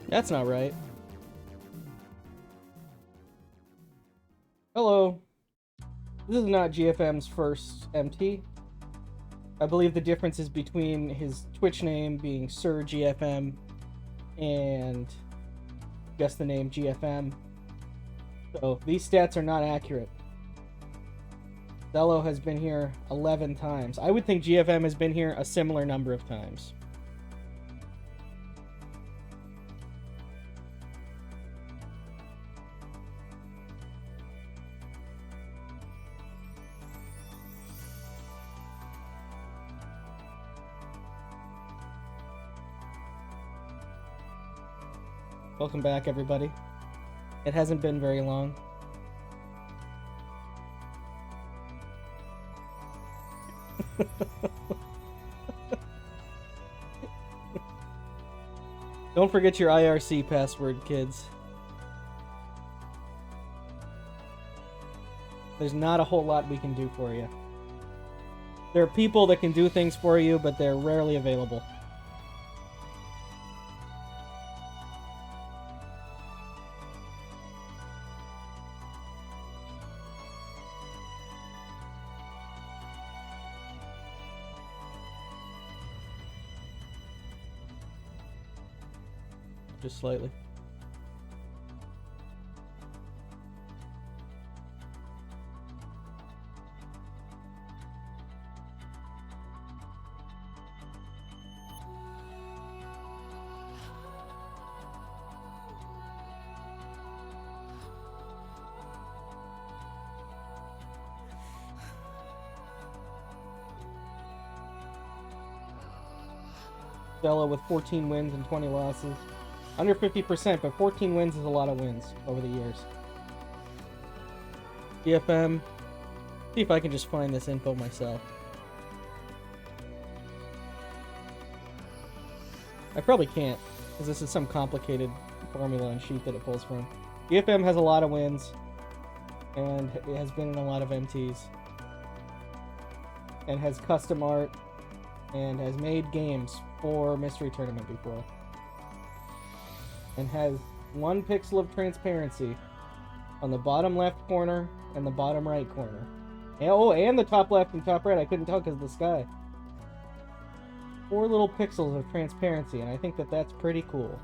That's not right. Hello. This is not GFM's first MT. I believe the difference is between his Twitch name being SirGFM and just the name GFM. So these stats are not accurate. Xelo has been here 11 times. I would think GFM has been here a similar number of times. Welcome back, everybody. It hasn't been very long. Don't forget your IRC password, kids. There's not a whole lot we can do for you. There are people that can do things for you, but they're rarely available. Just slightly. Xelo with 14 wins and 20 losses. Under 50%, but 14 wins is a lot of wins over the years. GFM. See if I can just find this info myself. I probably can't, because this is some complicated formula and sheet that it pulls from. GFM has a lot of wins, and it has been in a lot of MTs. And has custom art, and has made games for Mystery Tournament before. And has 1 pixel of transparency on the bottom left corner and the bottom right corner. And, oh, and the top left and top right. I couldn't tell because of the sky. 4 little pixels of transparency, and I think that that's pretty cool.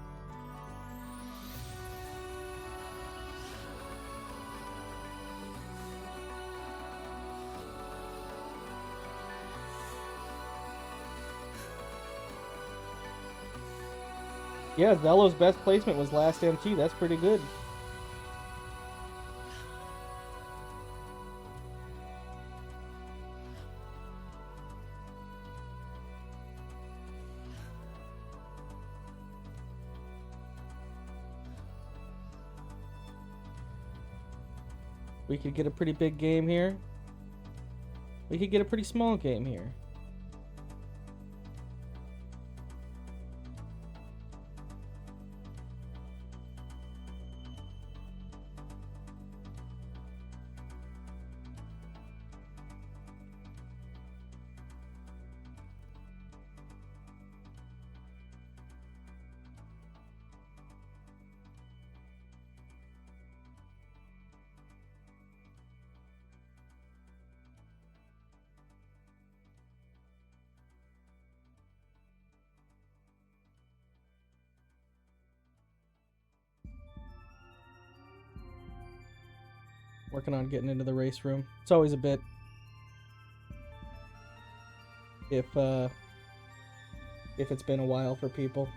Yeah, Xelo's best placement was last MT. That's pretty good. We could get a pretty big game here. We could get a pretty small game here. Working on getting into the race room. It's always a bit if it's been a while for people.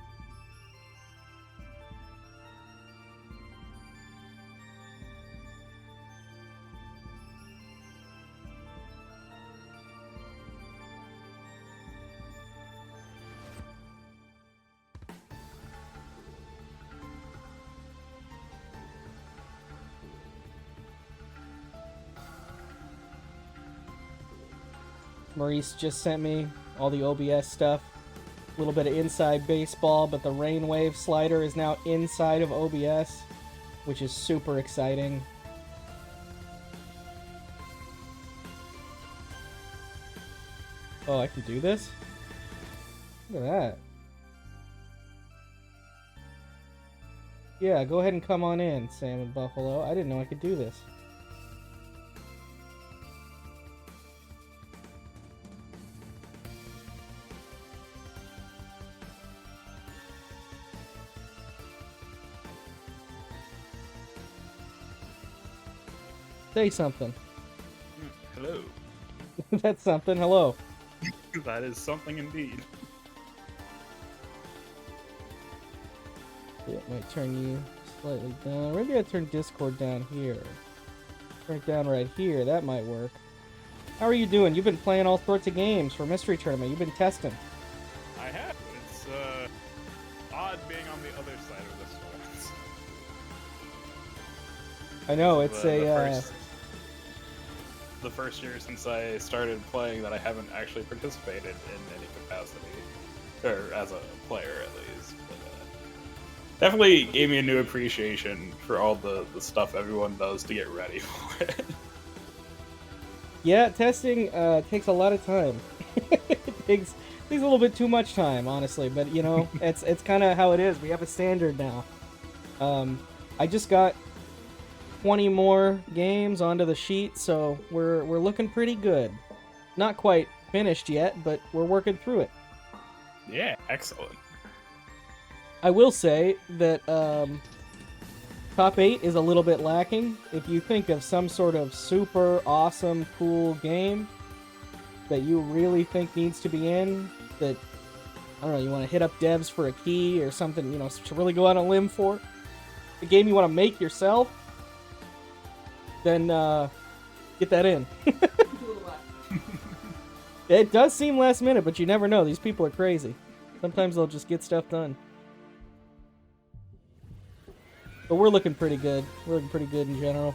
Maurice just sent me all the OBS stuff. A little bit of inside baseball, but the Rainwave slider is now inside of OBS, which is super exciting. Oh, I can do this? Look at that. Yeah, go ahead and come on in, Sam and Buffalo. I didn't know I could do this. Say something. Hello. That's something. Hello. That is something indeed. Yeah, it might turn you slightly down. Maybe I turn Discord down here. Turn it down right here. That might work. How are you doing? You've been playing all sorts of games for Mystery Tournament. You've been testing. I have. It's odd being on the other side of this one. I know, it's the first year since I started playing that I haven't actually participated in any capacity. Or as a player, at least. But, definitely gave me a new appreciation for all the stuff everyone does to get ready for it. Yeah, testing takes a lot of time. It takes a little bit too much time, honestly. But you know, it's kind of how it is. We have a standard now. I just got 20 more games onto the sheet, so we're looking pretty good. Not quite finished yet, but we're working through it. Yeah, excellent. I will say that top 8 is a little bit lacking. If you think of some sort of super awesome, cool game that you really think needs to be in, that, I don't know, you want to hit up devs for a key or something, you know, to really go out on a limb for, a game you want to make yourself, then get that in. It does seem last minute, but you never know. These people are crazy. Sometimes they'll just get stuff done. But we're looking pretty good. We're looking pretty good in general.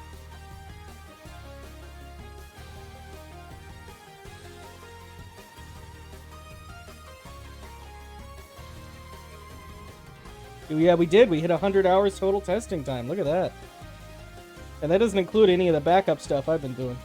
Yeah, we did. We hit 100 hours total testing time. Look at that. And that doesn't include any of the backup stuff I've been doing.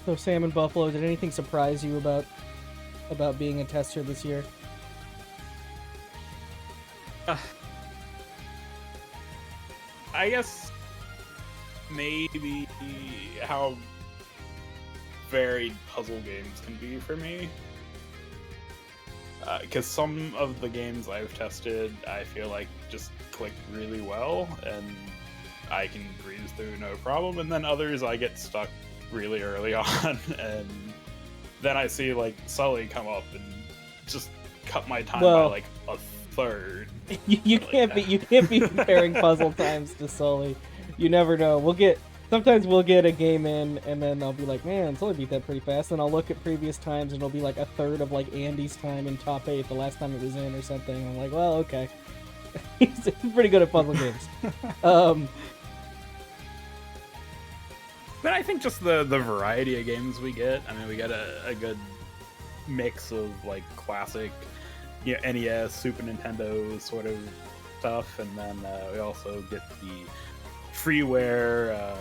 So Sam and Buffalo, did anything surprise you about being a tester this year? I guess maybe how varied puzzle games can be for me. Because some of the games I've tested, I feel like just click really well, and I can breeze through no problem, and then others I get stuck really early on, and then I see like Sully come up and just cut my time by like a third. You can't be comparing puzzle times to Sully. You never know. Sometimes we'll get a game in, and then I'll be like, man, Sully beat that pretty fast. And I'll look at previous times, and it'll be like a third of like Andy's time in top 8 the last time it was in or something. I'm like, well, okay. He's pretty good at puzzle games. But I think just the variety of games we get. I mean, we get a good mix of like classic, NES, Super Nintendo sort of stuff, and then we also get the freeware,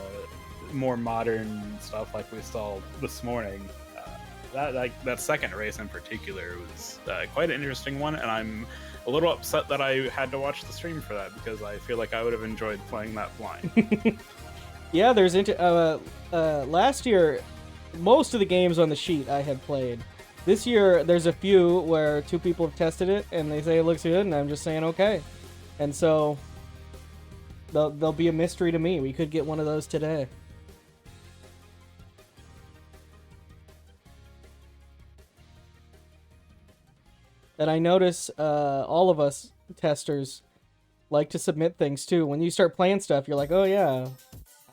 more modern stuff like we saw this morning. That second race in particular was quite an interesting one, and I'm a little upset that I had to watch the stream for that, because I feel like I would have enjoyed playing that blind. Yeah, there's last year, most of the games on the sheet I had played. This year, there's a few where 2 people have tested it, and they say it looks good, and I'm just saying okay. And so, they'll be a mystery to me. We could get one of those today. And I notice all of us testers like to submit things too. When you start playing stuff, you're like, oh yeah,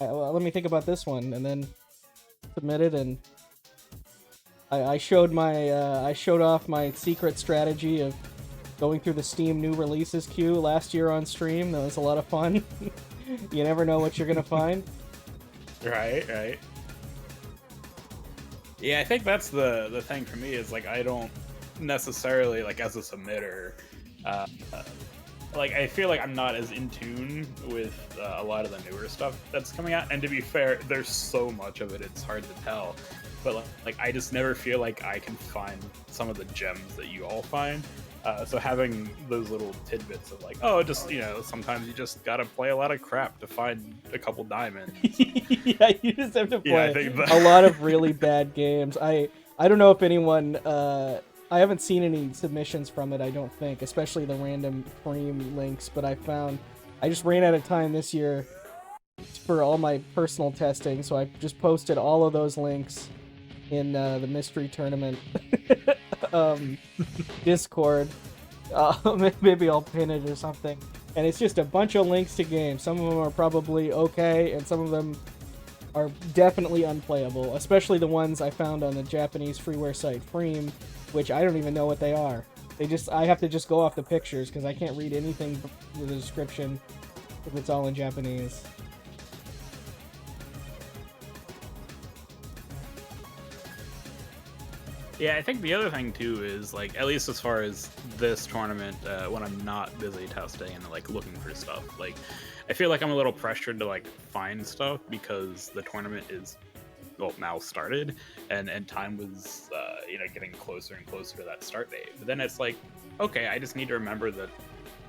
well, let me think about this one, and then submit it. And I showed off my secret strategy of going through the Steam new releases queue last year on stream. That was a lot of fun. You never know what you're gonna find. Right. Yeah, I think that's the thing for me, is like I don't necessarily, like as a submitter, like I feel like I'm not as in tune with a lot of the newer stuff that's coming out. And to be fair, there's so much of it; it's hard to tell. But like I just never feel like I can find some of the gems that you all find. So having those little tidbits of like, oh, just sometimes you just gotta play a lot of crap to find a couple diamonds. Yeah, you just have to play I think that... a lot of really bad games. I don't know if anyone. I haven't seen any submissions from it. I don't think, especially the random frame links. But I just ran out of time this year for all my personal testing, so I just posted all of those links in the mystery tournament Discord. Maybe I'll pin it or something. And it's just a bunch of links to games. Some of them are probably okay, and some of them are definitely unplayable, especially the ones I found on the Japanese freeware site Freem, which I don't even know what they are. I have to just go off the pictures because I can't read anything with the description if it's all in Japanese. Yeah, I think the other thing too is like, at least as far as this tournament, when I'm not busy testing and like looking for stuff, like I feel like I'm a little pressured to like find stuff because the tournament is now started, and time was getting closer and closer to that start date. But then it's like, okay, I just need to remember that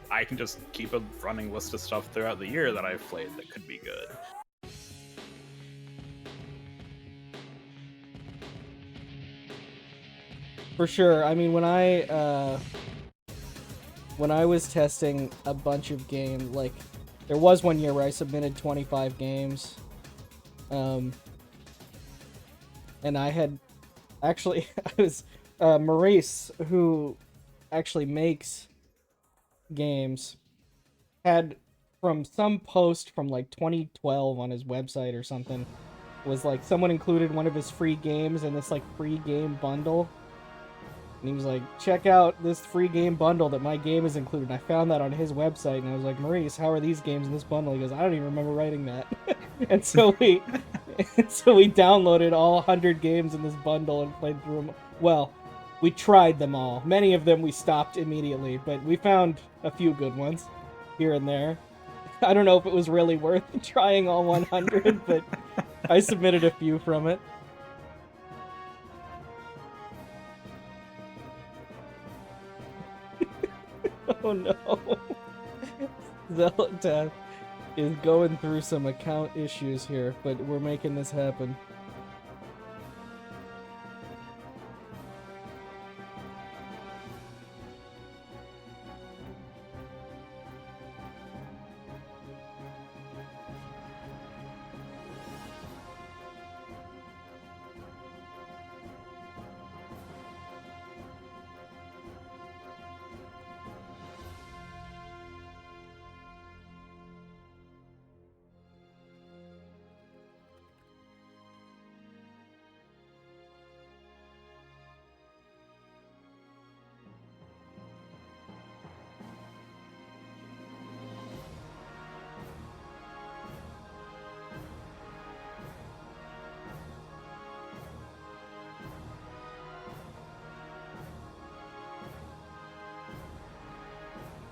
I can just keep a running list of stuff throughout the year that I've played that could be good. For sure. I mean, when I was testing a bunch of games, like there was one year where I submitted 25 games, and I had actually I was Maurice, who actually makes games, had from some post from like 2012 on his website or something, was like someone included one of his free games in this like free game bundle. And he was like, check out this free game bundle that my game is included. And I found that on his website, and I was like, Maurice, how are these games in this bundle? He goes, I don't even remember writing that. and so we downloaded all 100 games in this bundle and played through them. Well, we tried them all. Many of them we stopped immediately, but we found a few good ones here and there. I don't know if it was really worth trying all 100, but I submitted a few from it. Oh no. Xelo is going through some account issues here, but we're making this happen.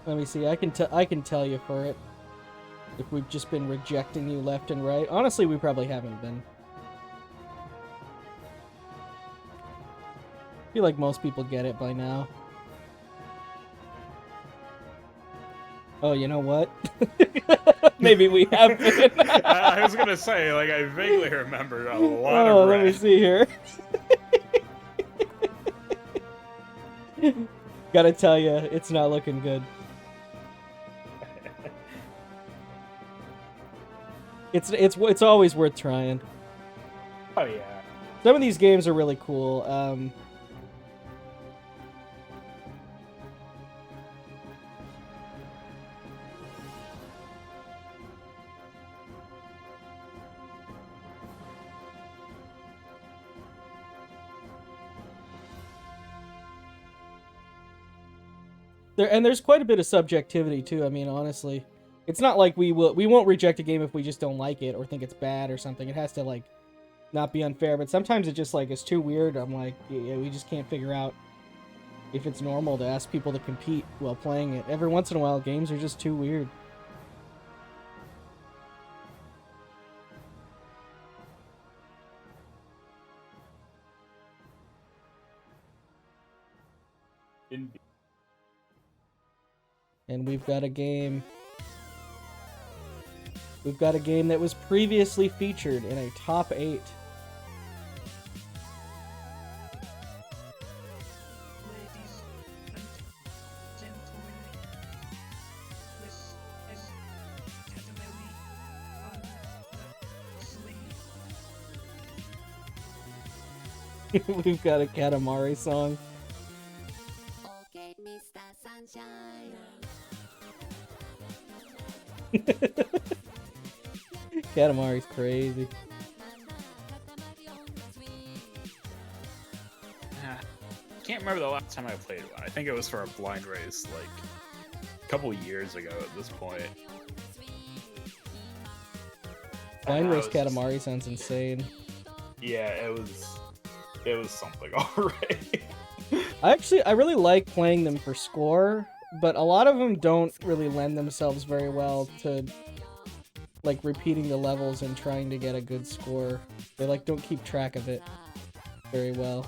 Let me see. I can tell you for it if we've just been rejecting you left and right. Honestly, we probably haven't been. I feel like most people get it by now. Oh, you know what? Maybe we have been. I was gonna say, like, I vaguely remember a lot of Oh, let me see here. Gotta tell you, it's not looking good. It's always worth trying. Oh yeah. Some of these games are really cool. There's quite a bit of subjectivity too. I mean, honestly, it's not like we won't reject a game if we just don't like it or think it's bad or something. It has to like not be unfair, but sometimes it just like is too weird. I'm like, yeah, we just can't figure out if it's normal to ask people to compete while playing it. Every once in a while, games are just too weird. And we've got a game. We've got a game that was previously featured in a top 8. We've got a Katamari song. Okay, Mr. Sunshine. Katamari's crazy. Can't remember the last time I played one. I think it was for a blind race, like a couple years ago at this point. Blind race Katamari sounds insane. Yeah, it was something already. I really like playing them for score, but a lot of them don't really lend themselves very well to like repeating the levels and trying to get a good score. They like don't keep track of it very well.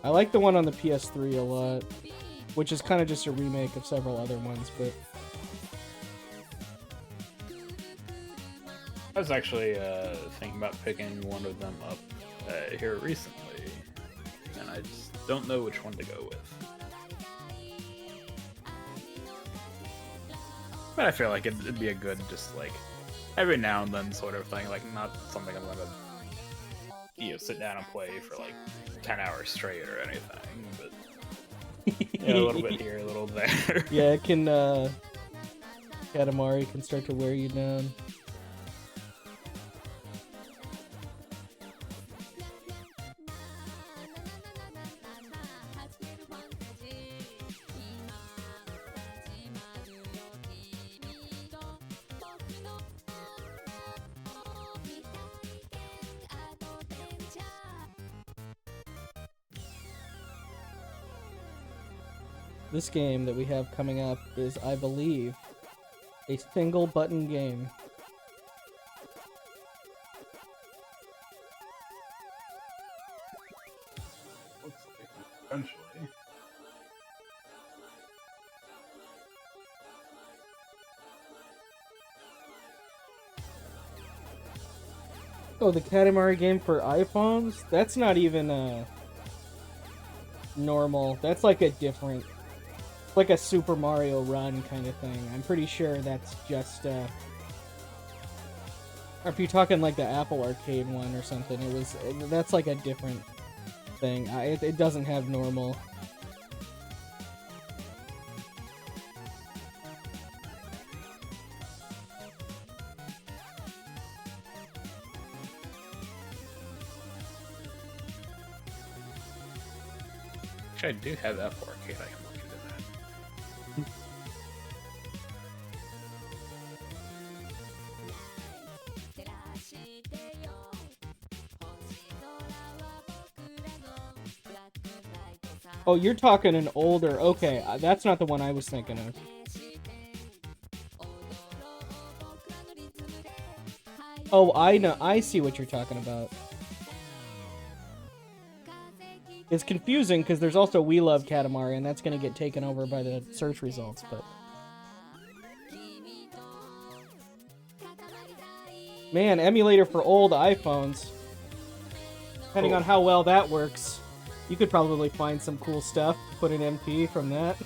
I like the one on the PS3 a lot, which is kind of just a remake of several other ones, but I was actually thinking about picking one of them up here recently, and I just don't know which one to go with. But I feel like it'd be a good, just like every now and then sort of thing, like not something I'm gonna sit down and play for like 10 hours straight or anything, but a little bit here, a little there. Yeah, it can Katamari can start to wear you down. This game that we have coming up is, I believe, a single button game. Looks like eventually. Oh, the Katamari game for iPhones? That's not even normal. That's like a different, like a Super Mario Run kind of thing. I'm pretty sure that's just or if you're talking like the Apple Arcade one or something, that's like a different thing. It doesn't have normal. Actually, I do have Apple Arcade. I can look into that. Oh, you're talking an older... Okay, that's not the one I was thinking of. Oh, I know. I see what you're talking about. It's confusing because there's also We Love Katamari, and that's going to get taken over by the search results, but... Man, emulator for old iPhones. Depending on how well that works, you could probably find some cool stuff to put an MP from that.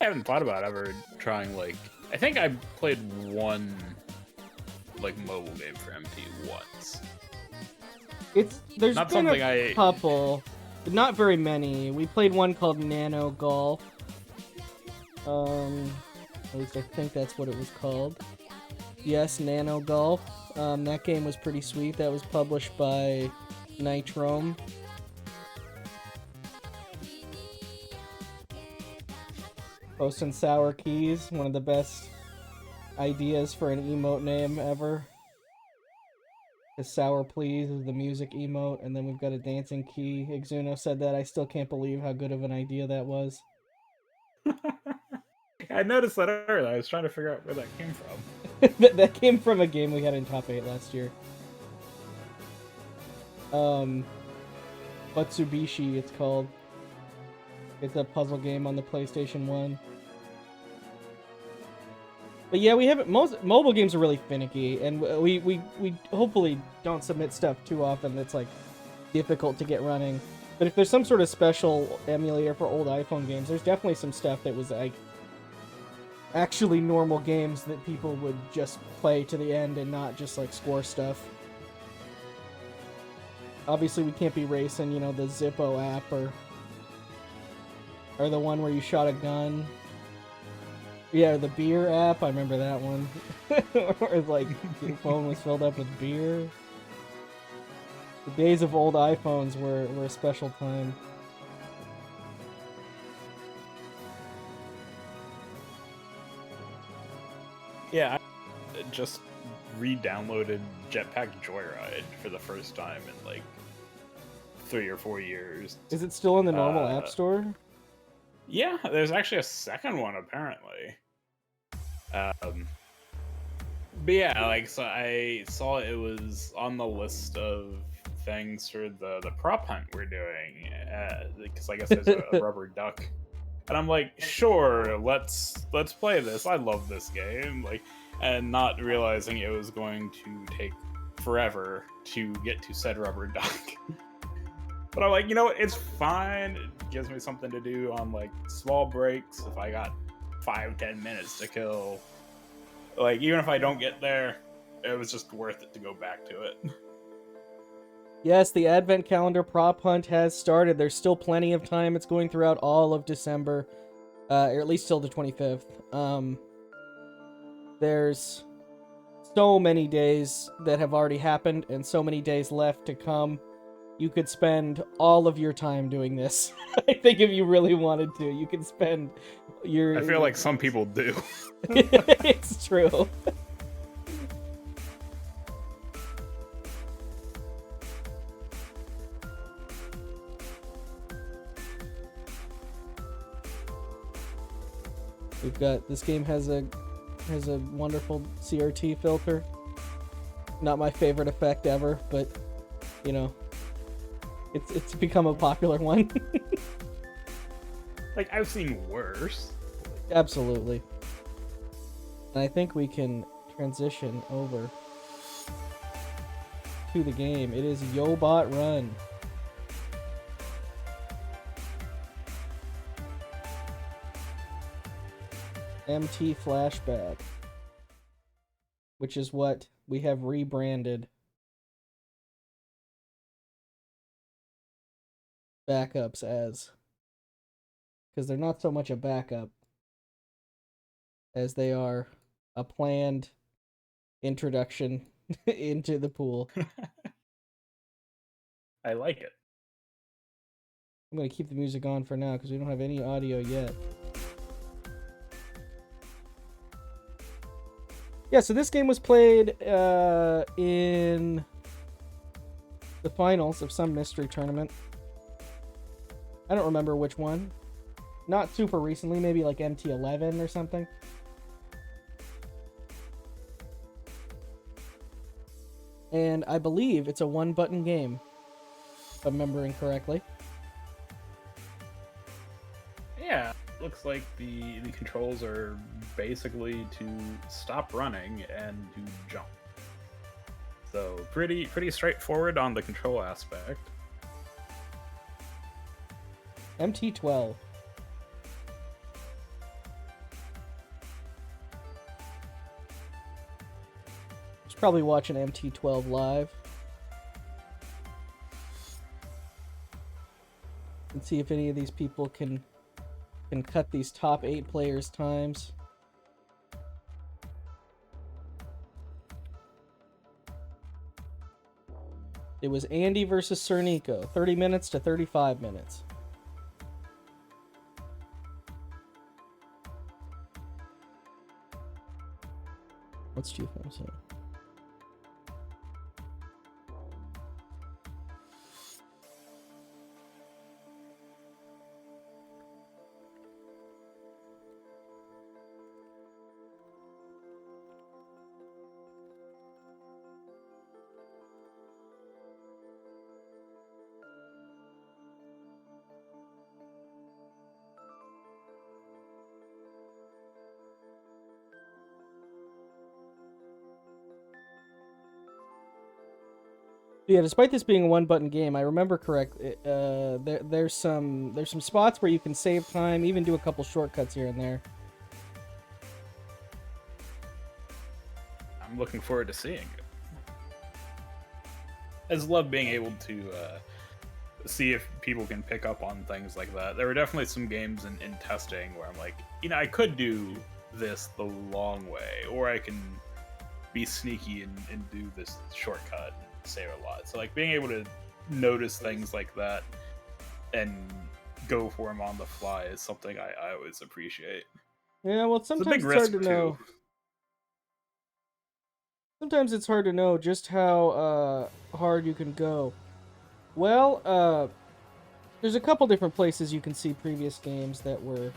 I haven't thought about ever trying, like... I think I played one, like, mobile game for MP once. There's not been something a couple, but not very many. We played one called Nano Golf. At least I think that's what it was called. Yes, Nano Golf. That game was pretty sweet. That was published by Nitrome. Ghost and Sour Keys, one of the best ideas for an emote name ever. Because Sour Please is the music emote, and then we've got a dancing key. Exuno said that. I still can't believe how good of an idea that was. I noticed that earlier. I was trying to figure out where that came from. That came from a game we had in Top 8 last year. Matsubishi, it's called. It's a puzzle game on the PlayStation 1. But yeah, we haven't. Most mobile games are really finicky, and we hopefully don't submit stuff too often that's like difficult to get running. But if there's some sort of special emulator for old iPhone games, there's definitely some stuff that was like actually normal games that people would just play to the end and not just like score stuff. Obviously, we can't be racing, you know, the Zippo app or the one where you shot a gun. Yeah, the beer app, I remember that one. Or like your phone was filled up with beer. The days of old iPhones were a special time. Yeah, I just re-downloaded Jetpack Joyride for the first time in like 3 or 4 years. Is it still in the normal app store? Yeah, there's actually a second one apparently. But yeah, like, so I saw it was on the list of things for the prop hunt we're doing, because I guess there's a rubber duck, and I'm like, sure, let's play this. I love this game, like, and not realizing it was going to take forever to get to said rubber duck. But I'm like, you know what, it's fine. It gives me something to do on like small breaks. If I got 5-10 minutes to kill, like, even if I don't get there, it was just worth it to go back to it. Yes, the Advent Calendar prop hunt has started. There's still plenty of time. It's going throughout all of December, or at least till the 25th. There's so many days that have already happened and so many days left to come. You could spend all of your time doing this. I think if you really wanted to, you could spend your... I feel like some people do. It's true. We've got... This game has a wonderful CRT filter. Not my favorite effect ever, but, you know... It's become a popular one. Like, I've seen worse. Absolutely. And I think we can transition over to the game. It is Yobot Run. MT Flashback. Which is what we have rebranded backups as, because they're not so much a backup as they are a planned introduction into the pool. I like it. I'm going to keep the music on for now because we don't have any audio yet. Yeah, so this game was played in the finals of some mystery tournament. I don't remember which one. Not super recently, maybe like MT11 or something. And I believe it's a one-button game, if I'm remembering correctly. Yeah, looks like the controls are basically to stop running and to jump. So pretty straightforward on the control aspect. MT12. Just probably watching MT12 live. And see if any of these people can cut these top 8 players' times. It was Andy versus Cernico, 30 minutes to 35 minutes. What's GFM saying? Yeah, despite this being a one-button game, I remember correct. There's some spots where you can save time, even do a couple shortcuts here and there. I'm looking forward to seeing it. I just love being able to see if people can pick up on things like that. There were definitely some games in testing where I'm like, I could do this the long way, or I can be sneaky and do this shortcut and save a lot. So like being able to notice things like that and go for them on the fly is something I always appreciate. Yeah, well, It's a big sometimes it's hard risk to too. know. Sometimes it's hard to know just how hard you can go. Well, there's a couple different places you can see previous games that were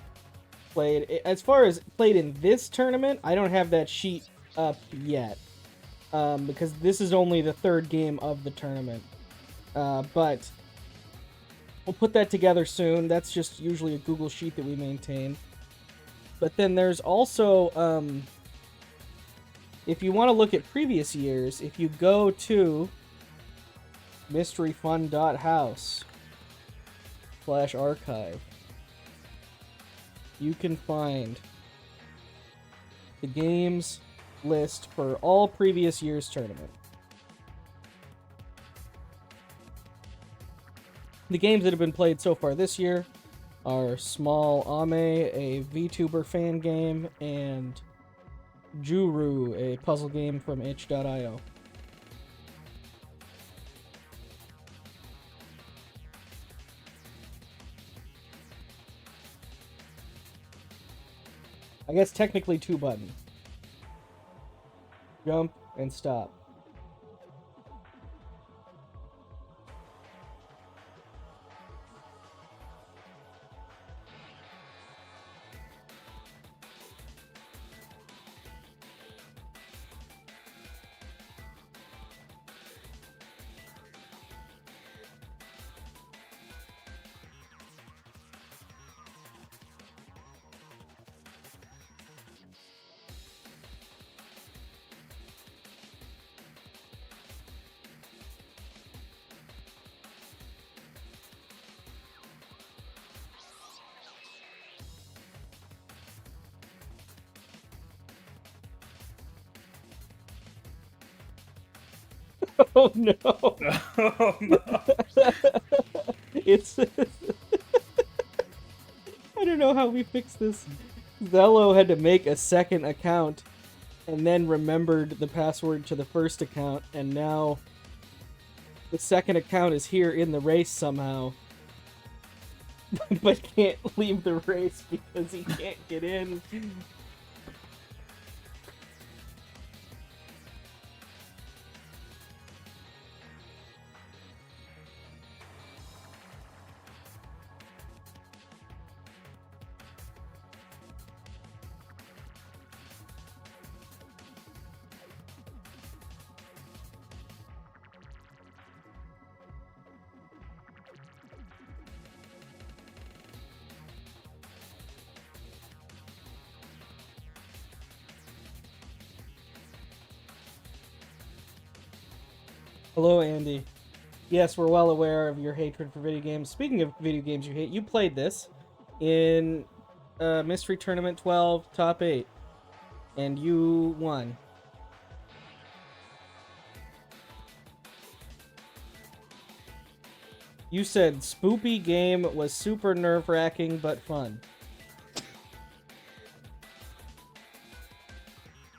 played. As far as played in this tournament, I don't have that sheet up yet, because this is only the third game of the tournament. But we'll put that together soon. That's just usually a Google Sheet that we maintain. But then there's also, if you want to look at previous years, if you go to mysteryfun.house/archive, you can find the games list for all previous years' tournament. The games that have been played so far this year are Small Ame, a VTuber fan game, and Juru, a puzzle game from itch.io. I guess technically 2 button. Jump and stop. Oh no! Oh no! It's I don't know how we fix this. Xelo had to make a second account and then remembered the password to the first account, and now the second account is here in the race somehow. But can't leave the race because he can't get in. Hello, Andy. Yes, we're well aware of your hatred for video games. Speaking of video games you hate, you played this in Mystery Tournament 12 Top 8, and you won. You said Spoopy game was super nerve-wracking but fun.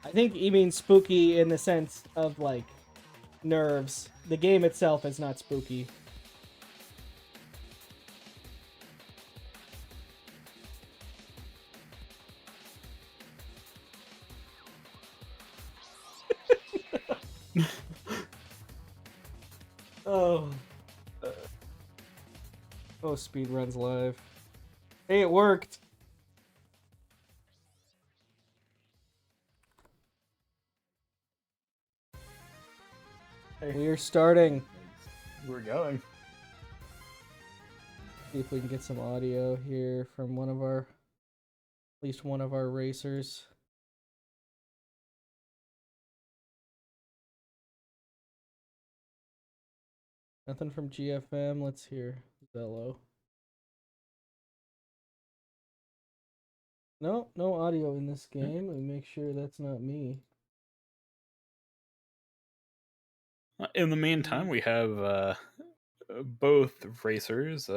I think you mean spooky in the sense of, like, nerves. The game itself is not spooky. Oh. Oh, Speedruns Live. Hey, it worked! We are starting. We're going. See if we can get some audio here from at least one of our racers. Nothing from GFM. Let's hear Xelo. No, no audio in this game. Let me make sure that's not me. In the meantime, we have both racers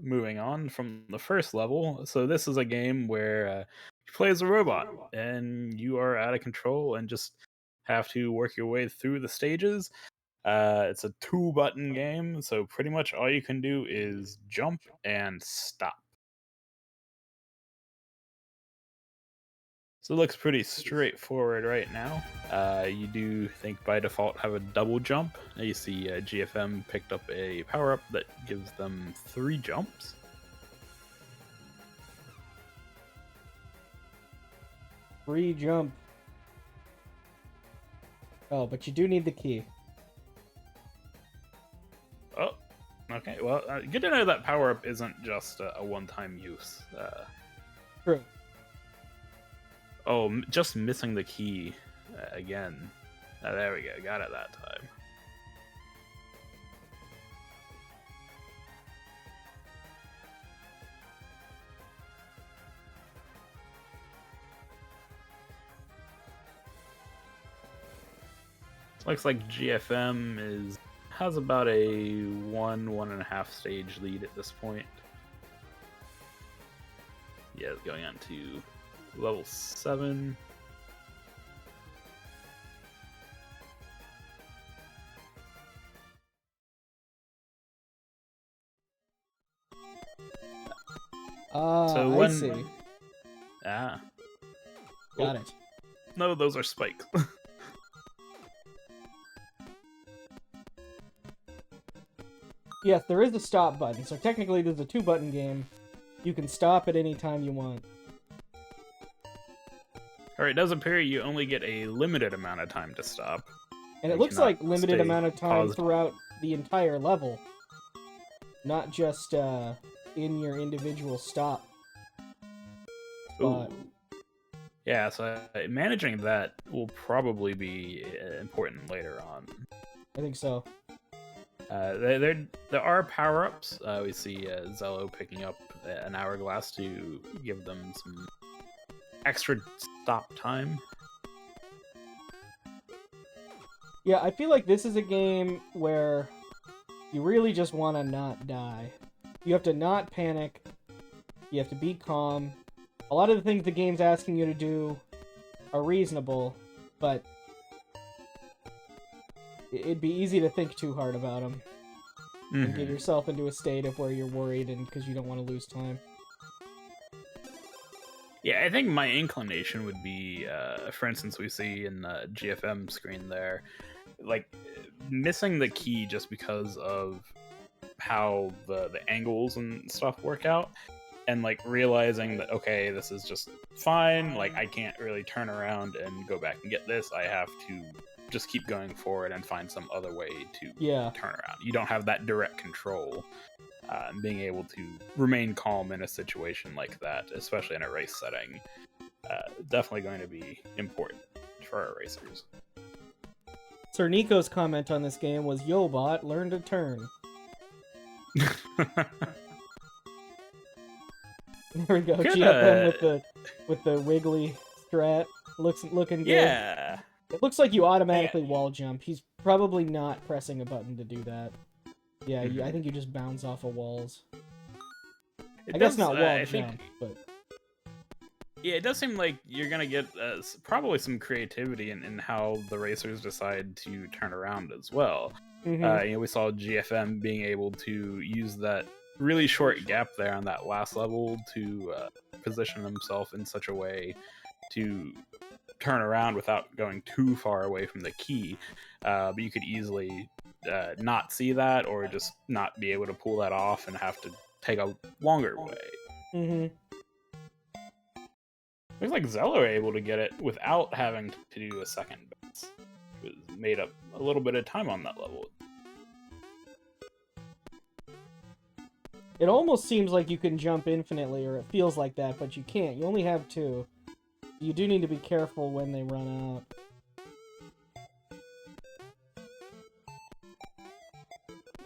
moving on from the first level. So this is a game where you play as a robot and you are out of control and just have to work your way through the stages. It's a 2-button game, so pretty much all you can do is jump and stop. So it looks pretty straightforward right now. You do think by default have a double jump. You see GFM picked up a power-up that gives them 3 jumps. Free jump. Oh, but you do need the key. Oh, okay. Well, good to know that power-up isn't just a one-time use. True. Oh, just missing the key again. There we go. Got it that time. Looks like GFM has about a 1.5 stage lead at this point. Yeah, it's going on to level 7. I see. Ah. Got it. No, those are spikes. Yes, there is a stop button, so technically this is a 2-button game. You can stop at any time you want. Alright, it does appear you only get a limited amount of time to stop. And it looks like limited amount of time throughout the entire level. Not just in your individual stop spot. Ooh. Yeah, so managing that will probably be important later on. I think so. There are power-ups. We see Xelo picking up an hourglass to give them some extra stop time. Yeah, I feel like this is a game where you really just want to not die. You have to not panic. You have to be calm. A lot of the things the game's asking you to do are reasonable, but it'd be easy to think too hard about them. Mm-hmm. And get yourself into a state of where you're worried and because you don't want to lose time. Yeah, I think my inclination would be, for instance, we see in the GFM screen there, like, missing the key just because of how the angles and stuff work out, and, like, realizing that, okay, this is just fine, like, I can't really turn around and go back and get this, I have to just keep going forward and find some other way to turn around. You don't have that direct control. Being able to remain calm in a situation like that, especially in a race setting, definitely going to be important for our racers. Sir Nico's comment on this game was, "Yobot, learn to turn." There we go. GFM with the wiggly strat looking good. Yeah. It looks like you automatically wall jump. He's probably not pressing a button to do that. Yeah, I think you just bounce off of walls. I guess not wall jump, but... Yeah, it does seem like you're going to get probably some creativity in how the racers decide to turn around as well. Mm-hmm. We saw GFM being able to use that really short gap there on that last level to position himself in such a way to turn around without going too far away from the key. But you could easily not see that, or just not be able to pull that off and have to take a longer way. Mm-hmm. Looks like Xelo able to get it without having to do a second bounce. It made up a little bit of time on that level. It almost seems like you can jump infinitely, or it feels like that, but you can't. You only have 2. You do need to be careful when they run out.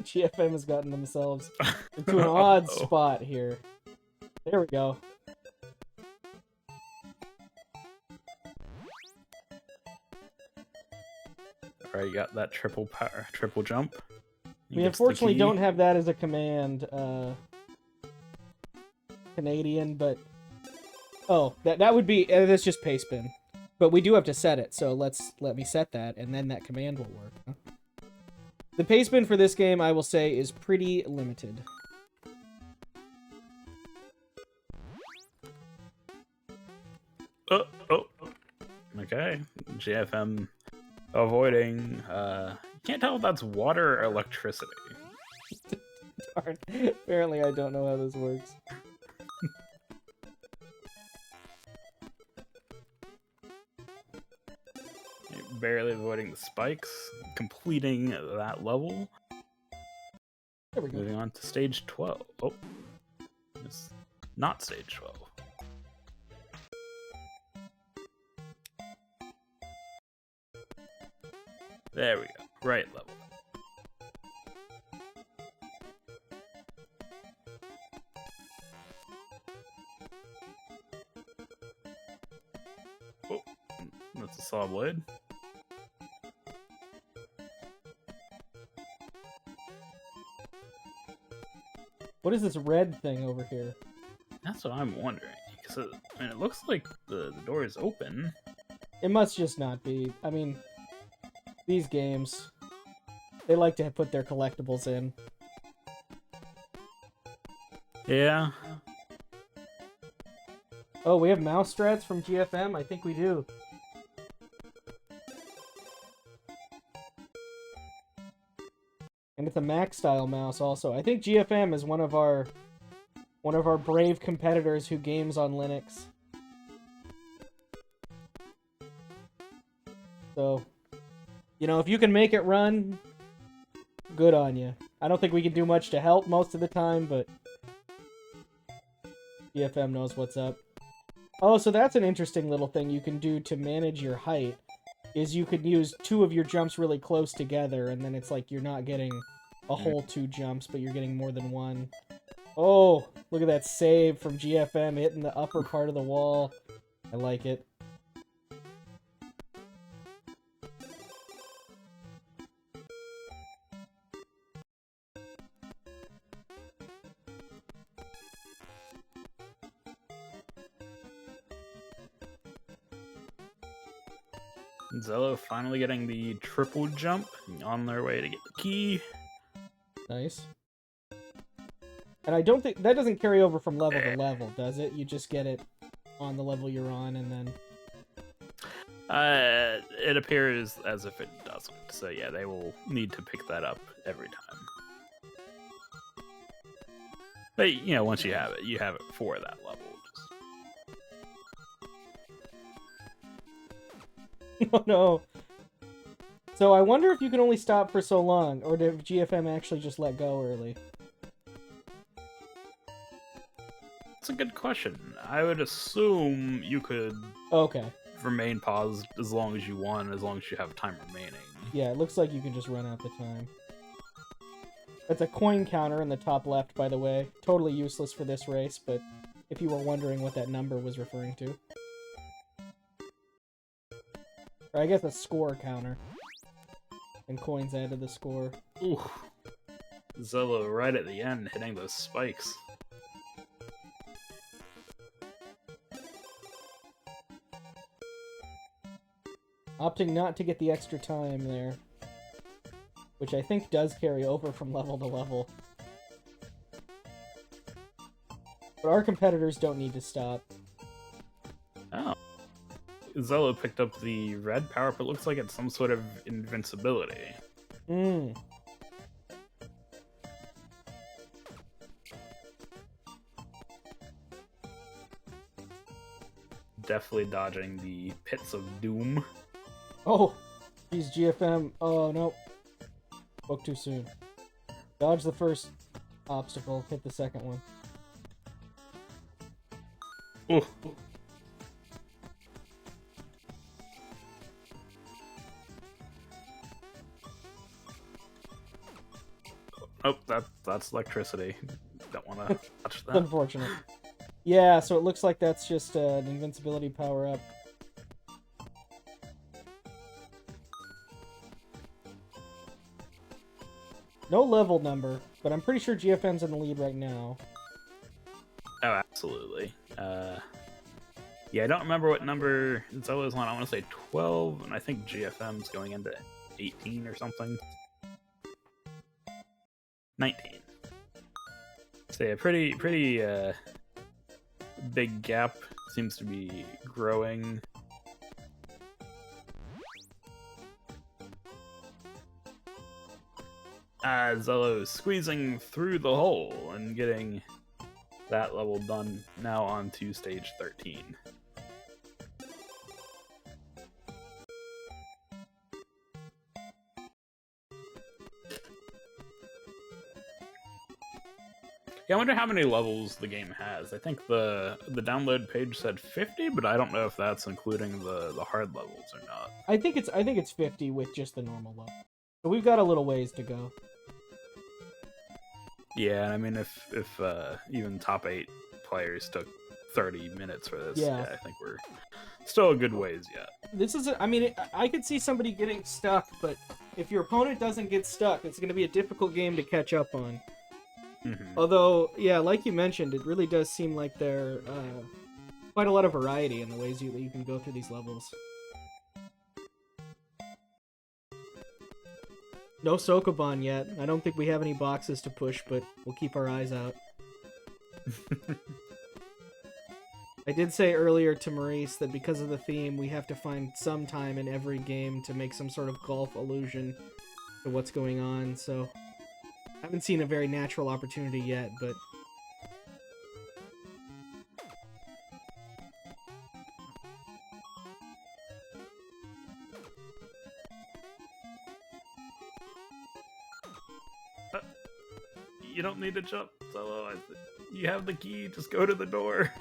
GFM has gotten themselves into an odd Uh-oh. spot here. There we go. Alright, you got that triple jump. We unfortunately don't have that as a command, Canadian, but... Oh, that would be... that's just pace spin. But we do have to set it, so let me set that, and then that command will work. Huh? The pace spin for this game, I will say, is pretty limited. Oh. Okay. GFM avoiding. You can't tell if that's water or electricity. Darn. Apparently I don't know how this works. You're barely avoiding the spikes, completing that level. There we go. Moving on to stage 12. Oh. It's not stage 12. There we go. Right level. Oh, that's a saw blade. What is this red thing over here? That's what I'm wondering. Because it looks like the door is open. It must just not be. I mean, these games, they like to put their collectibles in. Yeah. Oh, we have mouse strats from GFM? I think we do. And it's a Mac style mouse also. I think GFM is one of our brave competitors who games on Linux. So, you know, if you can make it run, good on you. I don't think we can do much to help most of the time, but GFM knows what's up. Oh, so that's an interesting little thing you can do to manage your height, is you could use 2 of your jumps really close together, and then it's like you're not getting a whole 2 jumps, but you're getting more than 1. Oh, look at that save from GFM hitting the upper part of the wall. I like it. Xelo finally getting the triple jump, on their way to get the key. Nice. And I don't think... That doesn't carry over from level to level, does it? You just get it on the level you're on, and then... It appears as if it doesn't. So yeah, they will need to pick that up every time. But, you know, once you have it for that level. Oh no. So I wonder if you can only stop for so long, or did GFM actually just let go early? That's a good question. I would assume you could remain paused as long as you want, as long as you have time remaining. Yeah, it looks like you can just run out the time. That's a coin counter in the top left, by the way. Totally useless for this race, but if you were wondering what that number was referring to. Or I guess a score counter. And coins added the score. Ooh. Xelo right at the end hitting those spikes. Opting not to get the extra time there. Which I think does carry over from level to level. But our competitors don't need to stop. Oh. Xelo picked up the red power up. It looks like it's some sort of invincibility. Definitely dodging the pits of doom. Oh! Geez, GFM. Oh, no. Spoke too soon. Dodge the first obstacle, hit the second one. Ooh. Oh, that's electricity. Don't want to touch that. Unfortunate. Yeah, so it looks like that's just an invincibility power-up. No level number, but I'm pretty sure GFM's in the lead right now. Oh, absolutely. Yeah, I don't remember what number Xelo's on. I want to say 12, and I think GFM's going into 18 or something. 19. So yeah, pretty big gap. Seems to be growing. Xelo squeezing through the hole and getting that level done. Now on to stage 13. Yeah, I wonder how many levels the game has. I think the download page said 50, but I don't know if that's including the hard levels or not. I think it's 50 with just the normal level. So we've got a little ways to go. Yeah, I mean, if even top 8 players took 30 minutes for this, yeah, I think we're still a good ways yet. This is, I could see somebody getting stuck, but if your opponent doesn't get stuck, it's going to be a difficult game to catch up on. Mm-hmm. Although, yeah, like you mentioned, it really does seem like there quite a lot of variety in the ways you can go through these levels. No Sokoban yet. I don't think we have any boxes to push, but we'll keep our eyes out. I did say earlier to Maurice that because of the theme, we have to find some time in every game to make some sort of golf allusion to what's going on, so I haven't seen a very natural opportunity yet, but you don't need to jump, Xelo. You have the key. Just go to the door.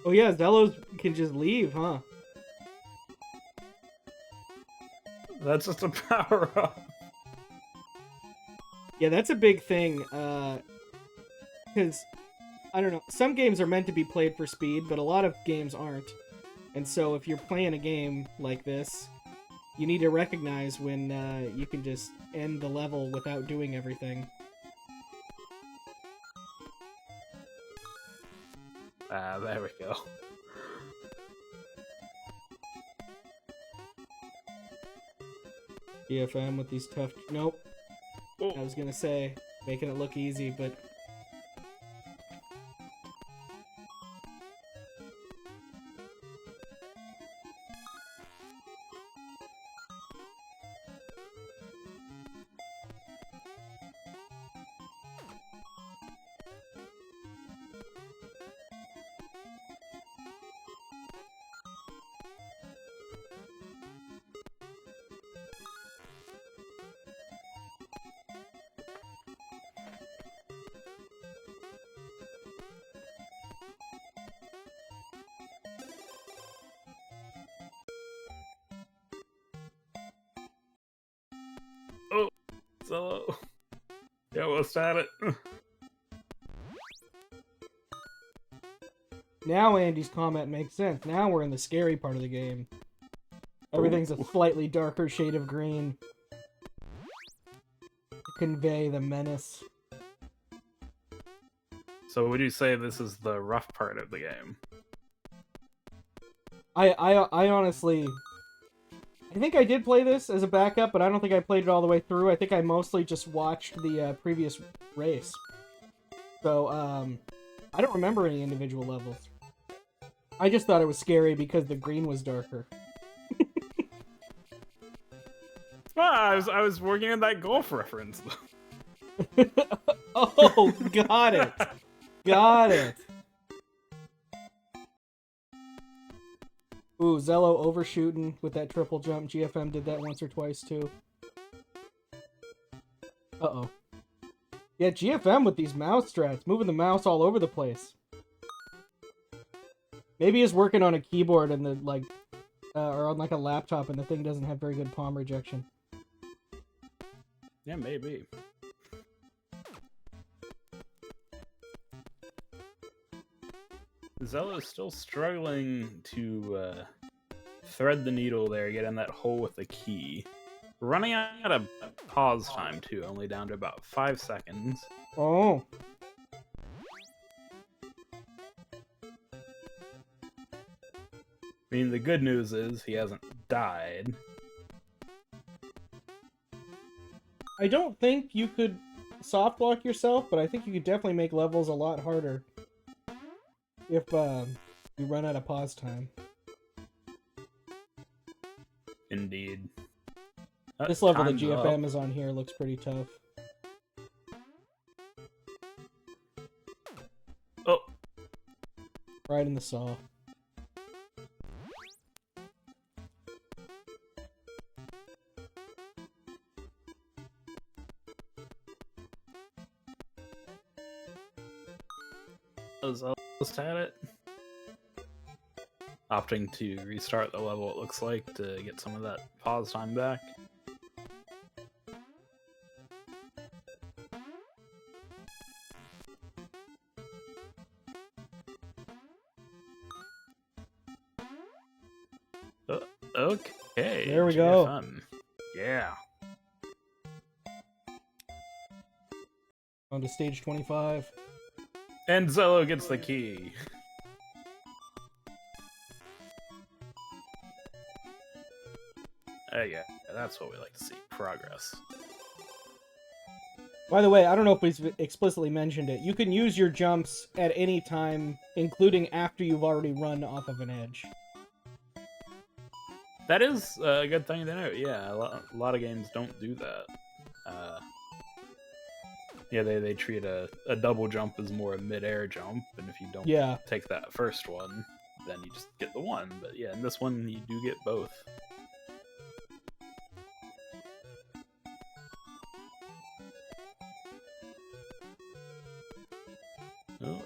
Oh yeah, Xelo can just leave, huh? That's just a power-up. Yeah, that's a big thing, because, I don't know, some games are meant to be played for speed, but a lot of games aren't. And so if you're playing a game like this, you need to recognize when you can just end the level without doing everything. There we go. GFM with these tough... Nope. Oh. I was gonna say, making it look easy, but... Oh, Xelo. Yeah, almost had it. Now Andy's comment makes sense. Now we're in the scary part of the game. Everything's a slightly darker shade of green to convey the menace. So would you say this is the rough part of the game? I honestly... I think I did play this as a backup, but I don't think I played it all the way through. I think I mostly just watched the previous race. So, I don't remember any individual levels. I just thought it was scary because the green was darker. Well, I was working on that golf reference. Oh, got it. Got it. Ooh, Xelo overshooting with that triple jump. GFM did that once or twice, too. Uh-oh. Yeah, GFM with these mouse strats, moving the mouse all over the place. Maybe he's working on a keyboard and the, like, or on, like, a laptop and the thing doesn't have very good palm rejection. Yeah, maybe. Xelo's still struggling to thread the needle there, get in that hole with the key. Running out of pause time, too, only down to about 5 seconds. Oh. I mean, the good news is he hasn't died. I don't think you could soft lock yourself, but I think you could definitely make levels a lot harder if you run out of pause time. Indeed. This level that Time's GFM up. is on here looks pretty tough. Oh, Right in the saw. Xelo's had it. Opting to restart the level, it looks like, to get some of that pause time back. Okay. There we go. GFM. Yeah. On to stage 25. And Xelo gets the key. Yeah, that's what we like to see. Progress. By the way, I don't know if we explicitly mentioned it. You can use your jumps at any time, including after you've already run off of an edge. That is a good thing to note. Yeah, a lot of games don't do that. Yeah, they treat a double jump as more a mid-air jump, and if you don't take that first one, then you just get the one. But yeah, in this one, you do get both. Oh,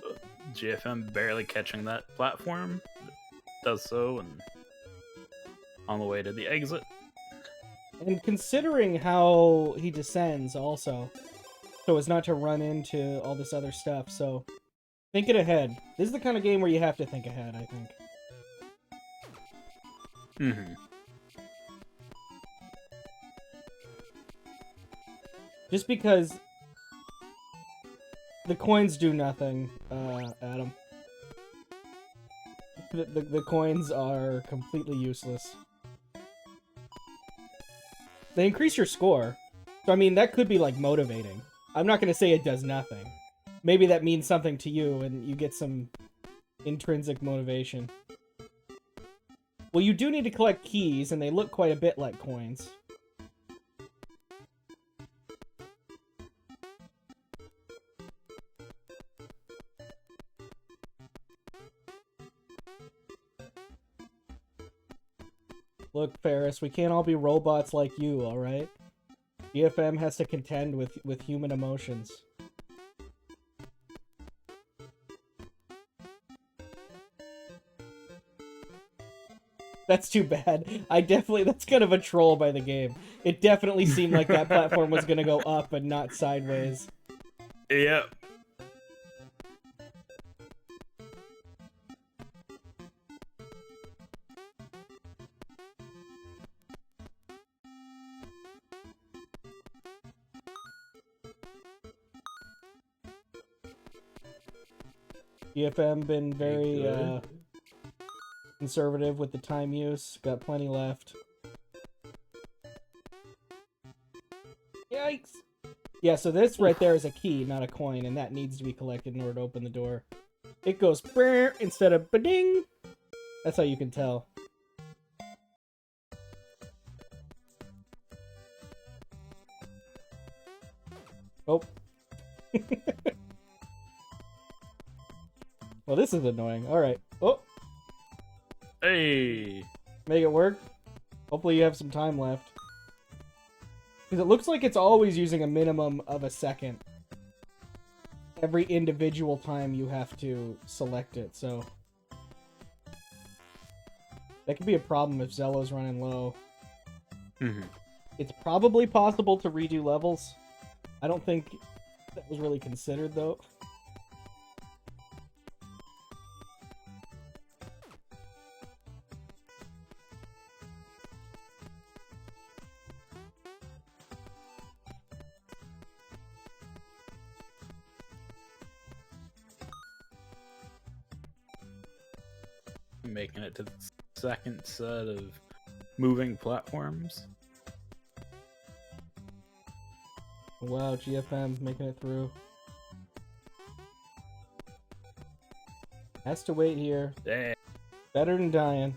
GFM barely catching that platform. Does so, and on the way to the exit. And considering how he descends also, so as not to run into all this other stuff, so thinking ahead. This is the kind of game where you have to think ahead, I think. Mm-hmm. Just because the coins do nothing, Adam. The coins are completely useless. They increase your score. So, I mean, that could be, like, motivating. I'm not going to say it does nothing. Maybe that means something to you and you get some intrinsic motivation. Well, you do need to collect keys, and they look quite a bit like coins. Look, Ferris, we can't all be robots like you, alright? GFM has to contend with human emotions. That's too bad. That's kind of a troll by the game. It definitely seemed like that platform was gonna go up and not sideways. Yep. GFM been very conservative with the time use. Got plenty left. Yikes! Yeah, so this right there is a key, not a coin, and that needs to be collected in order to open the door. It goes brrr instead of ba-ding! That's how you can tell. Oh. Well, this is annoying. Alright. Oh! Hey! Make it work. Hopefully you have some time left. Because it looks like it's always using a minimum of a second. Every individual time you have to select it, so... that could be a problem if Xelo's running low. Mm-hmm. It's probably possible to redo levels. I don't think that was really considered, though. Making it to the second set of moving platforms. Wow, GFM making it through. Has to wait here. Yeah. Better than dying.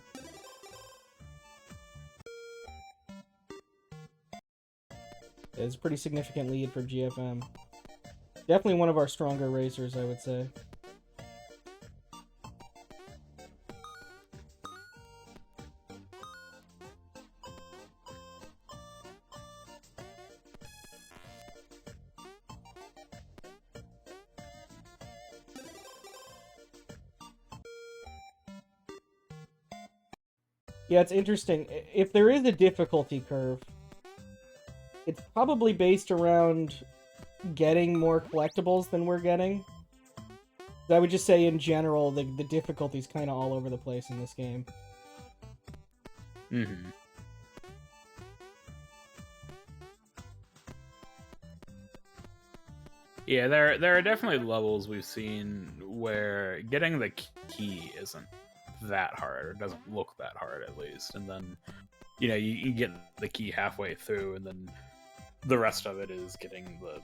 It's a pretty significant lead for GFM. Definitely one of our stronger racers, I would say. Yeah, it's interesting. If there is a difficulty curve, it's probably based around getting more collectibles than we're getting. I would just say, in general, the difficulty's kind of all over the place in this game. Mm-hmm. Yeah, there are definitely levels we've seen where getting the key isn't that hard, or doesn't look that hard at least, and then you get the key halfway through, and then the rest of it is getting the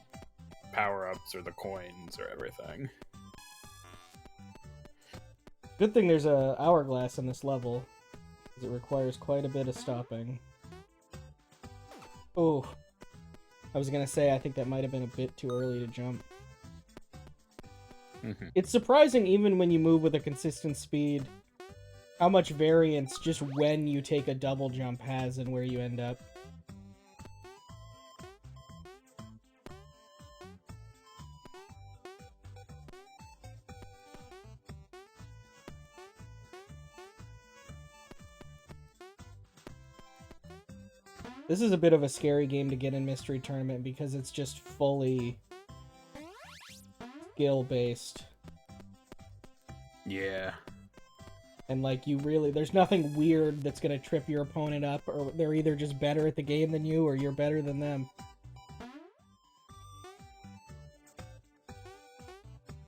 power-ups or the coins or everything. Good thing there's a hourglass in this level, because it requires quite a bit of stopping. Oh, I was gonna say I think that might have been a bit too early to jump. Mm-hmm. It's surprising, even when you move with a consistent speed, how much variance just when you take a double jump has and where you end up. This is a bit of a scary game to get in Mystery Tournament because it's just fully skill-based. Yeah. And, like, there's nothing weird that's gonna trip your opponent up, or they're either just better at the game than you, or you're better than them.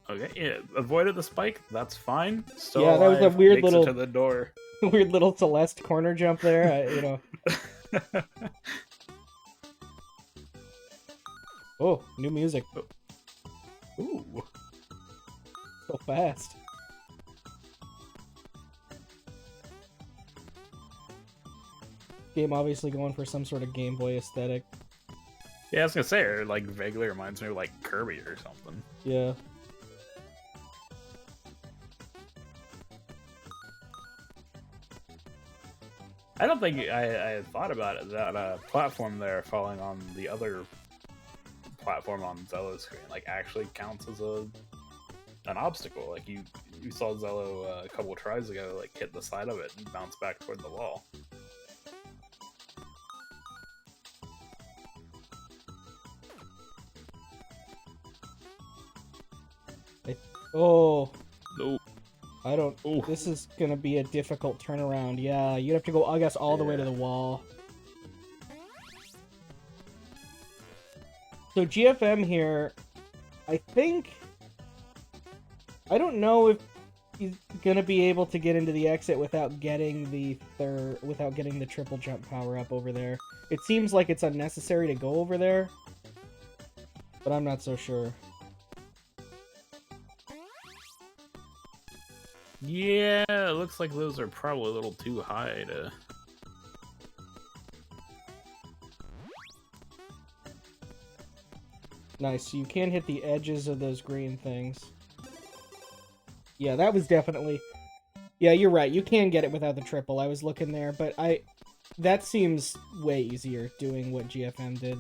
Okay, yeah, avoided the spike, that's fine. Still Yeah, that was alive, a weird makes little... it to the door. weird little Celeste corner jump there, Oh, new music. Ooh. So fast. Game obviously going for some sort of Game Boy aesthetic. Yeah, I was gonna say, it like vaguely reminds me of like Kirby or something. Yeah. I don't think I had thought about it, that platform there falling on the other platform on Xelo's screen like actually counts as an obstacle. Like you saw Xelo a couple tries ago like hit the side of it and bounce back toward the wall. Oh. Nope. I don't... Ooh. This is gonna be a difficult turnaround. Yeah, you'd have to go, I guess, all the way to the wall. So GFM here, I think... I don't know if he's gonna be able to get into the exit without getting the triple jump power up over there. It seems like it's unnecessary to go over there, but I'm not so sure. Yeah, it looks like those are probably a little too high to... Nice, so you can hit the edges of those green things. Yeah, that was definitely... Yeah, you're right, you can get it without the triple. I was looking there, but that seems way easier, doing what GFM did.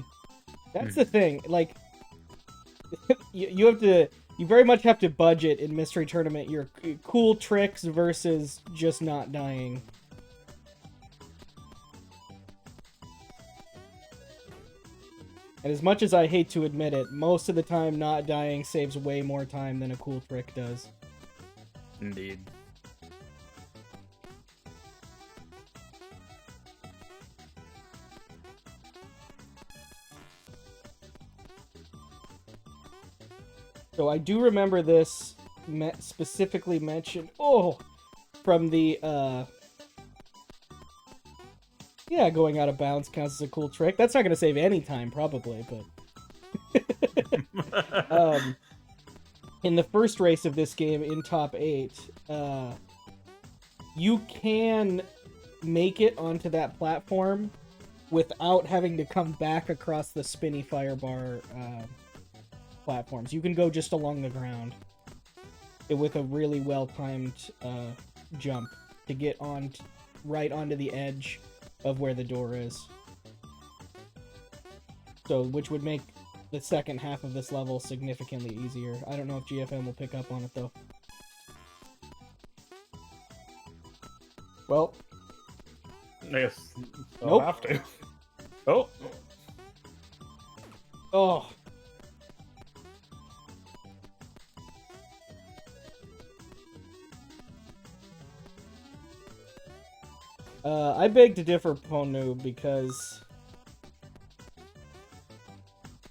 That's the thing, like... You very much have to budget in Mystery Tournament your cool tricks versus just not dying. And as much as I hate to admit it, most of the time not dying saves way more time than a cool trick does. Indeed. So I do remember this specifically mentioned, from the, yeah, going out of bounds counts as a cool trick. That's not going to save any time, probably, but... in the first race of this game, in top 8, you can make it onto that platform without having to come back across the spinny firebar platforms. You can go just along the ground with a really well-timed jump to get on right onto the edge of where the door is. So, which would make the second half of this level significantly easier. I don't know if GFM will pick up on it, though. Well. Yes. I'll Nope. have to. Oh. Oh. I beg to differ, Ponu, because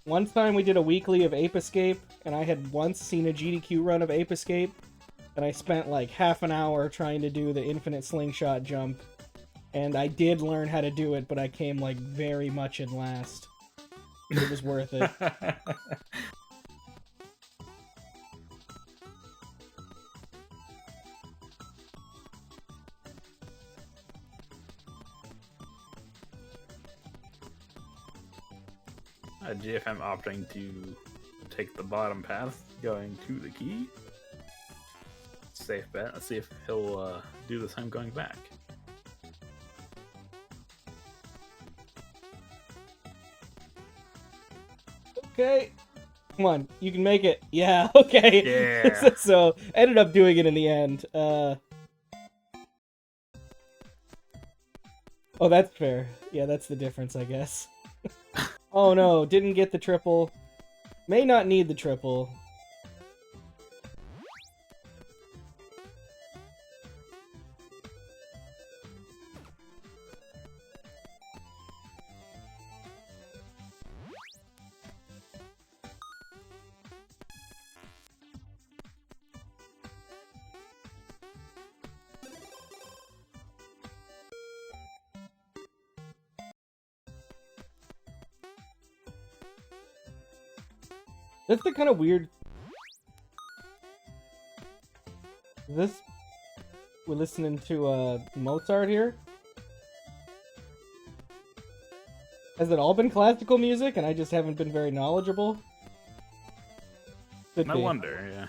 one time we did a weekly of Ape Escape, and I had once seen a GDQ run of Ape Escape, and I spent like half an hour trying to do the infinite slingshot jump, and I did learn how to do it, but I came like very much in last. It was worth it. GFM opting to take the bottom path, going to the key. Safe bet. Let's see if he'll do the same going back. Okay. Come on, you can make it. Yeah, okay. Yeah. So, ended up doing it in the end. Oh, that's fair. Yeah, that's the difference, I guess. Oh no, didn't get the triple. May not need the triple. That's the kind of weird... We're listening to Mozart here? Has it all been classical music and I just haven't been very knowledgeable? Could I be. wonder,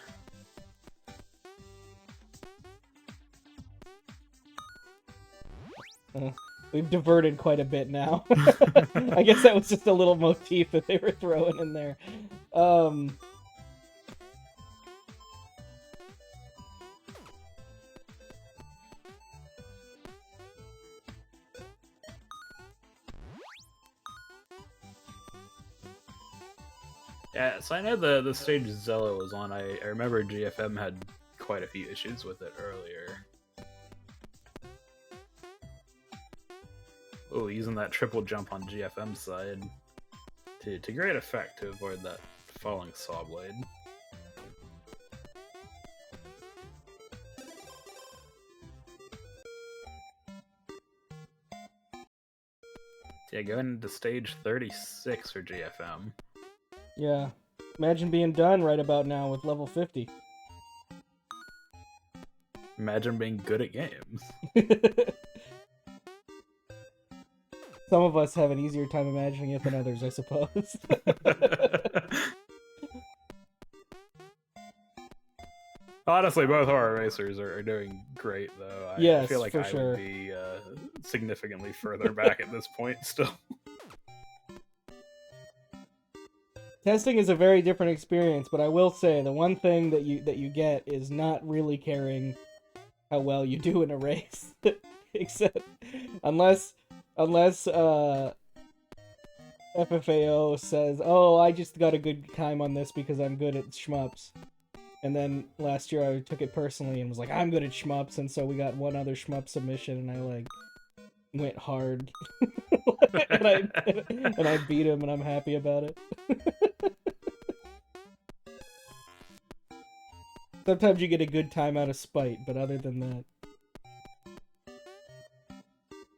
yeah. We've diverted quite a bit now. I guess that was just a little motif that they were throwing in there. Yeah, so I know the stage Xelo was on. I remember GFM had quite a few issues with it earlier. Oh, using that triple jump on GFM's side to great effect to avoid that falling saw blade. Yeah, going into stage 36 for GFM. Yeah. Imagine being done right about now with level 50. Imagine being good at games. Some of us have an easier time imagining it than others, I suppose. Honestly, both of our racers are doing great, though. I Yes, feel like for I sure. would be significantly further back at this point still. Testing is a very different experience, but I will say the one thing that you get is not really caring how well you do in a race. Except unless FFAO says, "Oh, I just got a good time on this because I'm good at shmups." And then last year I took it personally and was like, "I'm good at shmups," and so we got one other shmup submission, and I like went hard, and I beat him, and I'm happy about it. Sometimes you get a good time out of spite, but other than that,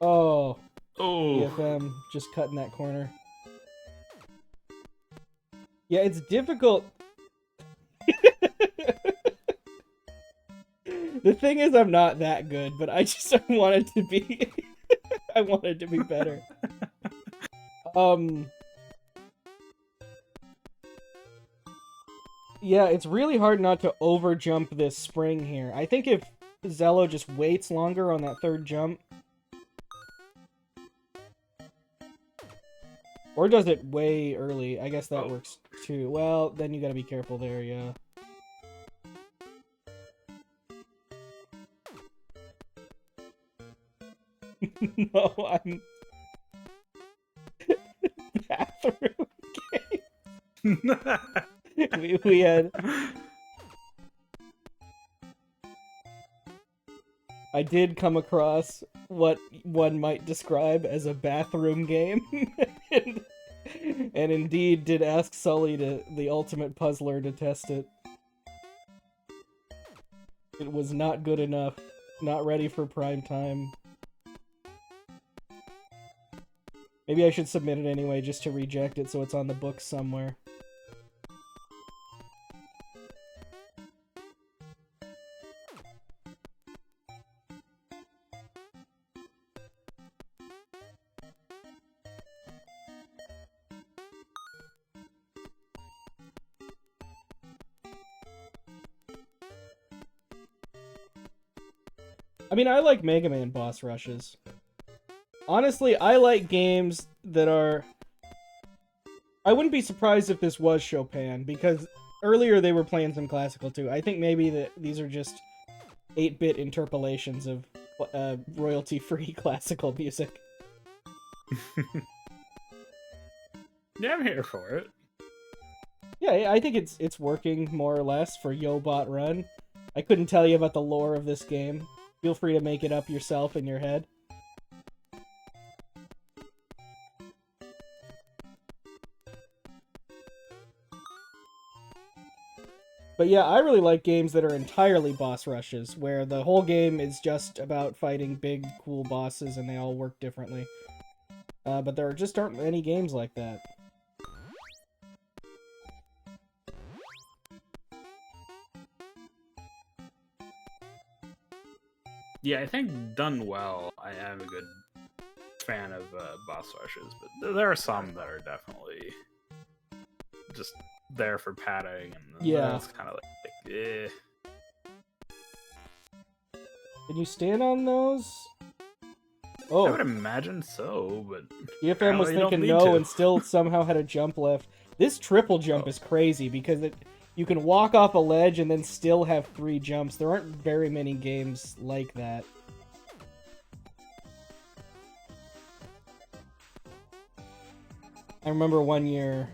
oh, EFM just cutting that corner. Yeah, it's difficult. The thing is, I'm not that good, but I wanted to be. I wanted to be better. Yeah, it's really hard not to overjump this spring here. I think if Xelo just waits longer on that third jump, or does it way early, I guess that works too. Well, then you gotta be careful there, yeah. No, I'm... Bathroom game. we had... I did come across what one might describe as a bathroom game. and indeed did ask Sully, the ultimate puzzler, to test it. It was not good enough. Not ready for prime time. Maybe I should submit it anyway just to reject it so it's on the books somewhere. I mean, I like Mega Man boss rushes. Honestly, I like games that are... I wouldn't be surprised if this was Chopin, because earlier they were playing some classical too. I think maybe that these are just 8-bit interpolations of royalty-free classical music. Yeah, I'm here for it. Yeah, I think it's working more or less for Yobot Run. I couldn't tell you about the lore of this game. Feel free to make it up yourself in your head. But yeah, I really like games that are entirely boss rushes, where the whole game is just about fighting big, cool bosses and they all work differently. But there just aren't many games like that. Yeah, I think done well, I am a good fan of boss rushes, but there are some that are definitely just there for padding, and yeah, it's kind of like, eh. Can you stand on those? Oh, I would imagine so, but EFM was thinking no and still somehow had a jump left. This triple jump is crazy because you can walk off a ledge and then still have 3 jumps. There aren't very many games like that. I remember one year,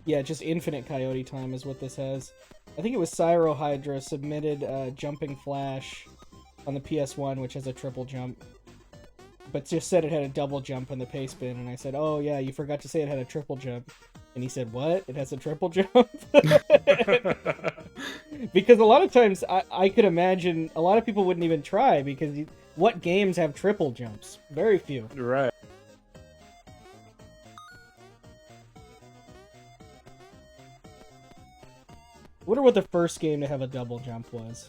yeah, just infinite coyote time is what this has. I think it was Cyro Hydra submitted Jumping Flash on the PS1, which has a triple jump. But just said it had a double jump in the pace bin, and I said, oh yeah, you forgot to say it had a triple jump. And he said, what? It has a triple jump? Because a lot of times, I could imagine, a lot of people wouldn't even try, because what games have triple jumps? Very few. Right. I wonder what the first game to have a double jump was.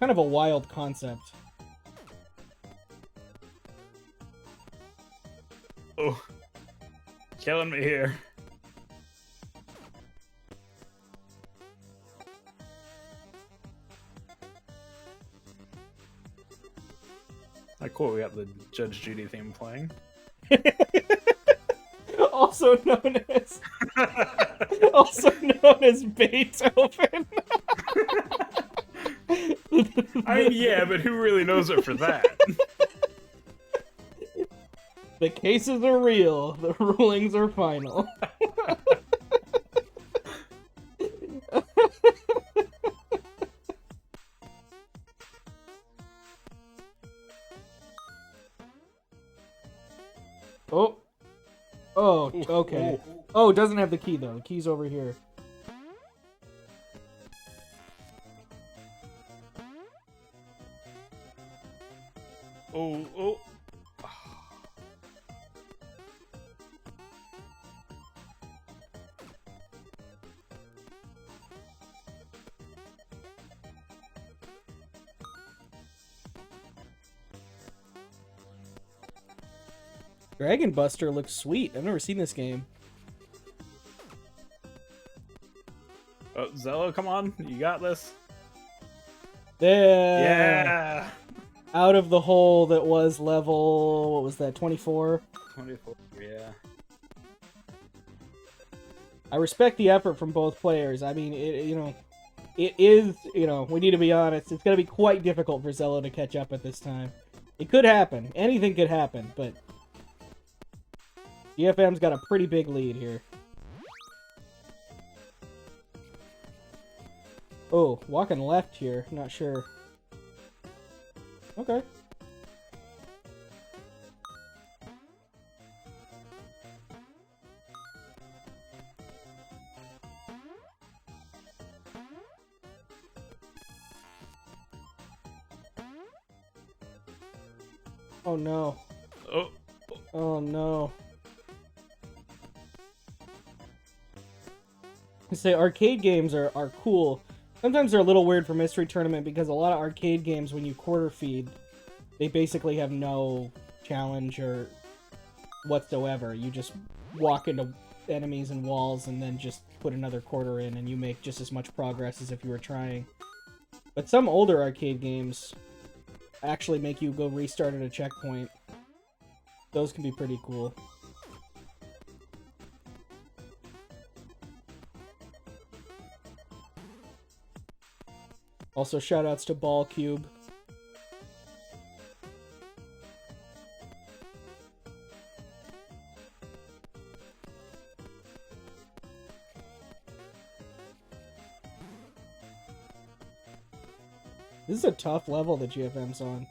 Kind of a wild concept. Oh, killing me here. Like, cool, we got the Judge Judy theme playing. Also known as Beethoven. I mean, yeah, but who really knows it for that? The cases are real. The rulings are final. Oh. Oh, okay. Oh, it doesn't have the key, though. The key's over here. Oh. Dragon Buster looks sweet. I've never seen this game. Oh, Xelo, come on. You got this. There. Yeah. Out of the hole that was level, what was that, 24? 24, yeah. I respect the effort from both players. I mean, it is, we need to be honest, it's going to be quite difficult for Xelo to catch up at this time. It could happen. Anything could happen, but GFM's got a pretty big lead here. Oh, walking left here. Not sure. Okay. Oh no. Oh. Oh no. I say arcade games are cool. Sometimes they're a little weird for Mystery Tournament because a lot of arcade games, when you quarter feed, they basically have no challenge or whatsoever. You just walk into enemies and walls and then just put another quarter in and you make just as much progress as if you were trying. But some older arcade games actually make you go restart at a checkpoint. Those can be pretty cool. Also, shoutouts to Ball Cube. This is a tough level that GFM's on.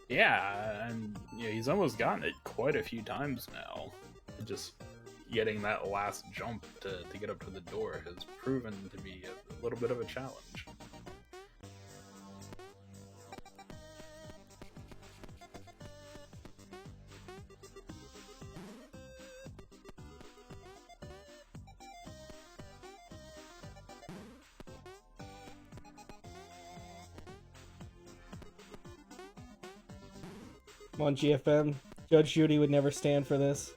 Yeah, and he's almost gotten it quite a few times now. Just getting that last jump to get up to the door has proven to be a little bit of a challenge. Come on, GFM. Judge Judy would never stand for this.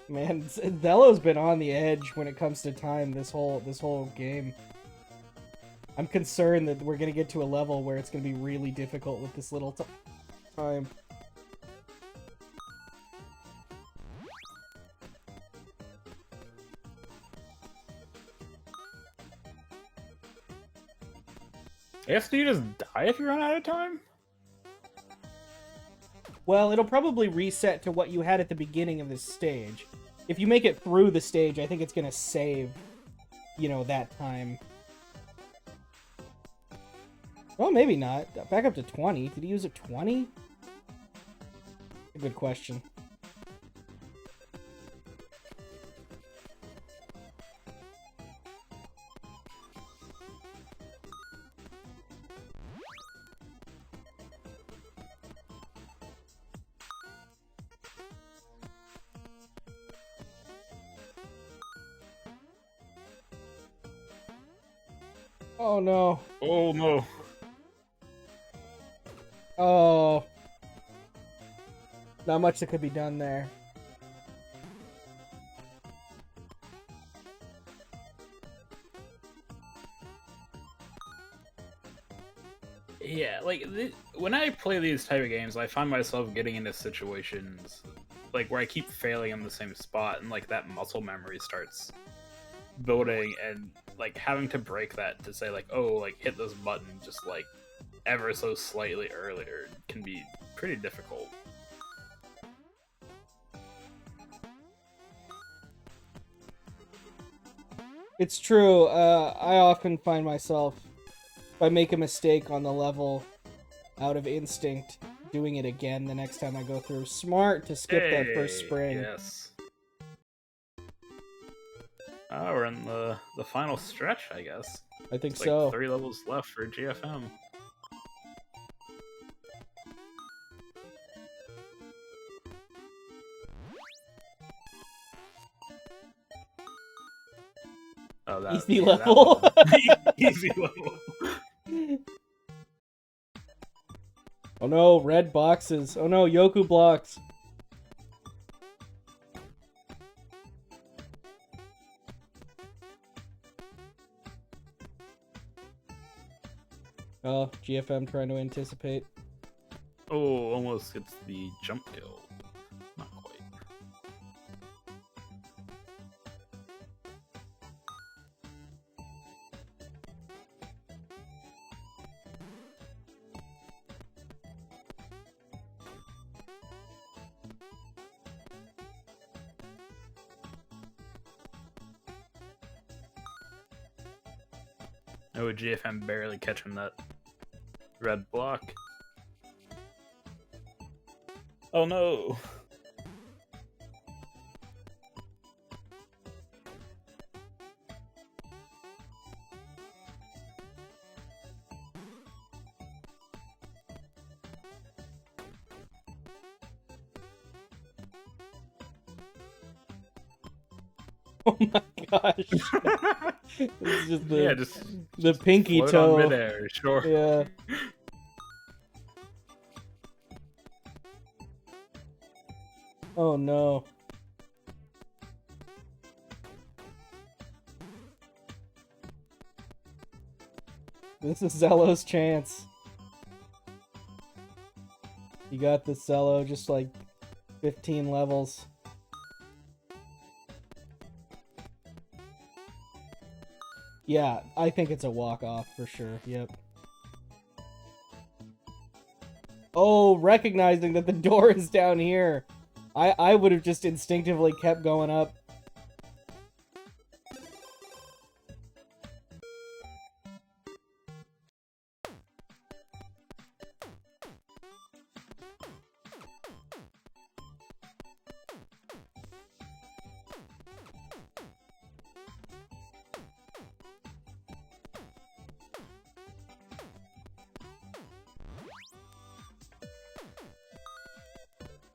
Man, Xelo's been on the edge when it comes to time this whole game. I'm concerned that we're gonna get to a level where it's gonna be really difficult with this little time. I guess, do you just die if you run out of time? Well, it'll probably reset to what you had at the beginning of this stage. If you make it through the stage, I think it's gonna save, that time. Well, maybe not. Back up to 20. Did he use a 20? A good question. Oh no. Oh no. Oh. Not much that could be done there. Yeah, like when I play these type of games, I find myself getting into situations like where I keep failing in the same spot, and like that muscle memory starts building, and like having to break that to say like, oh, like hit this button just like ever so slightly earlier can be pretty difficult. It's true. I often find myself, if I make a mistake on the level, out of instinct, doing it again the next time I go through. Smart to skip that first spring. Yes. Oh, we're in the final stretch, I guess. I think It's so. like 3 levels left for GFM. Oh, that Easy level. Easy level. Oh no, red boxes. Oh no, Yoku blocks. Oh, GFM trying to anticipate. Oh, almost gets the jump kill. Not quite. Oh, GFM barely catching that red block. Oh no! Oh my gosh. It's just the, just the pinky float toe. on midair, sure. Yeah. Oh no. This is Xelo's chance. You got this, Xelo, just like 15 levels. Yeah, I think it's a walk-off for sure. Yep. Oh, recognizing that the door is down here. I would have just instinctively kept going up.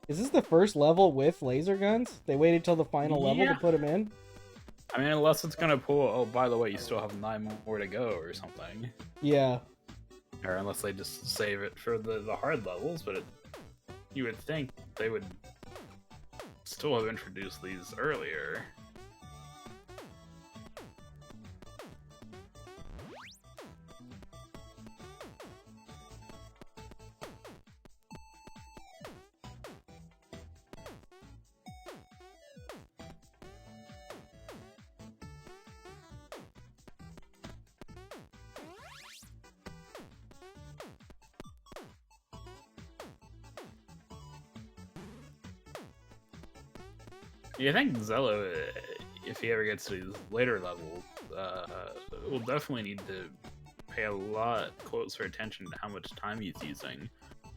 Is this the first level with laser guns? They waited till the final level to put them in? I mean, unless it's gonna pull, oh, by the way, you still have 9 more to go or something. Yeah. Or unless they just save it for the hard levels, but you would think they would still have introduced these earlier. You think Xelo, if he ever gets to these later levels, will definitely need to pay a lot closer attention to how much time he's using.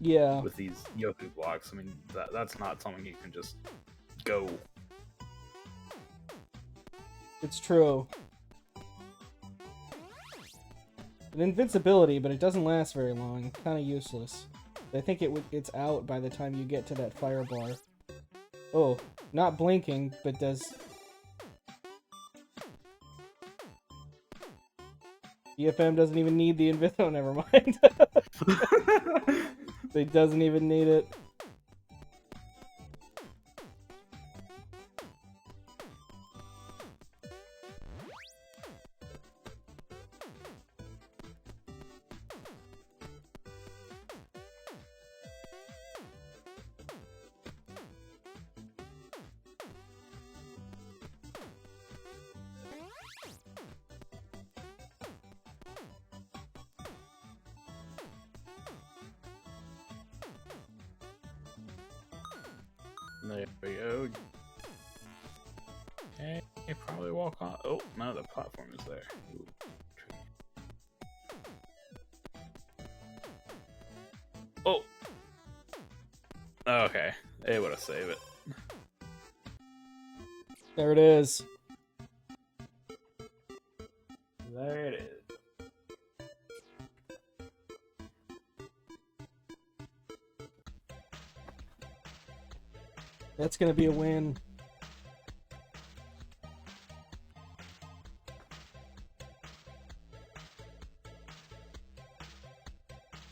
Yeah. With these Yoku blocks. I mean, that's not something you can just go. It's true. An invincibility, but it doesn't last very long. Kind of useless. I think it's out by the time you get to that fire bar. Oh, not blinking, but does... GFM doesn't even need the invis... Oh, never mind. It doesn't even need it. There we go. Okay, probably walk on. Oh, no, the platform is there. Ooh. Oh! Okay, able to save it. There it is. There it is. That's gonna be a win.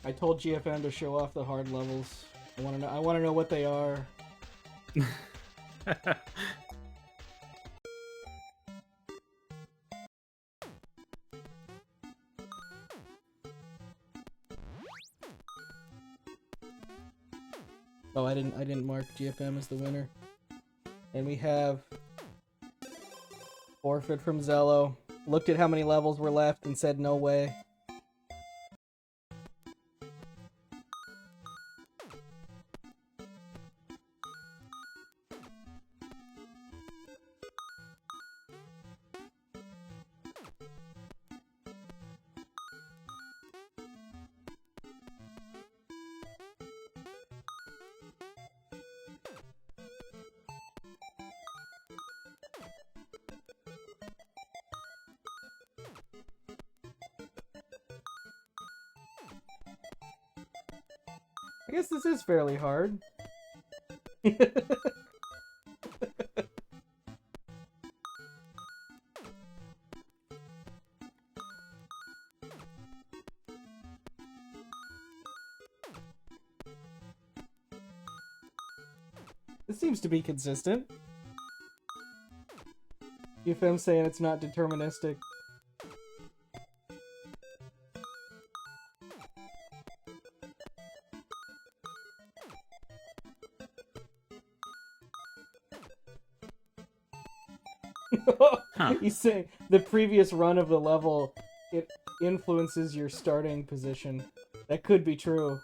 I told GFM to show off the hard levels. I want to know what they are. Oh, I didn't mark GFM as the winner. And we have forfeit from Xelo. Looked at how many levels were left and said no way. I guess this is fairly hard. This seems to be consistent. If I'm saying it's not deterministic. Huh. He's saying the previous run of the level, it influences your starting position. That could be true.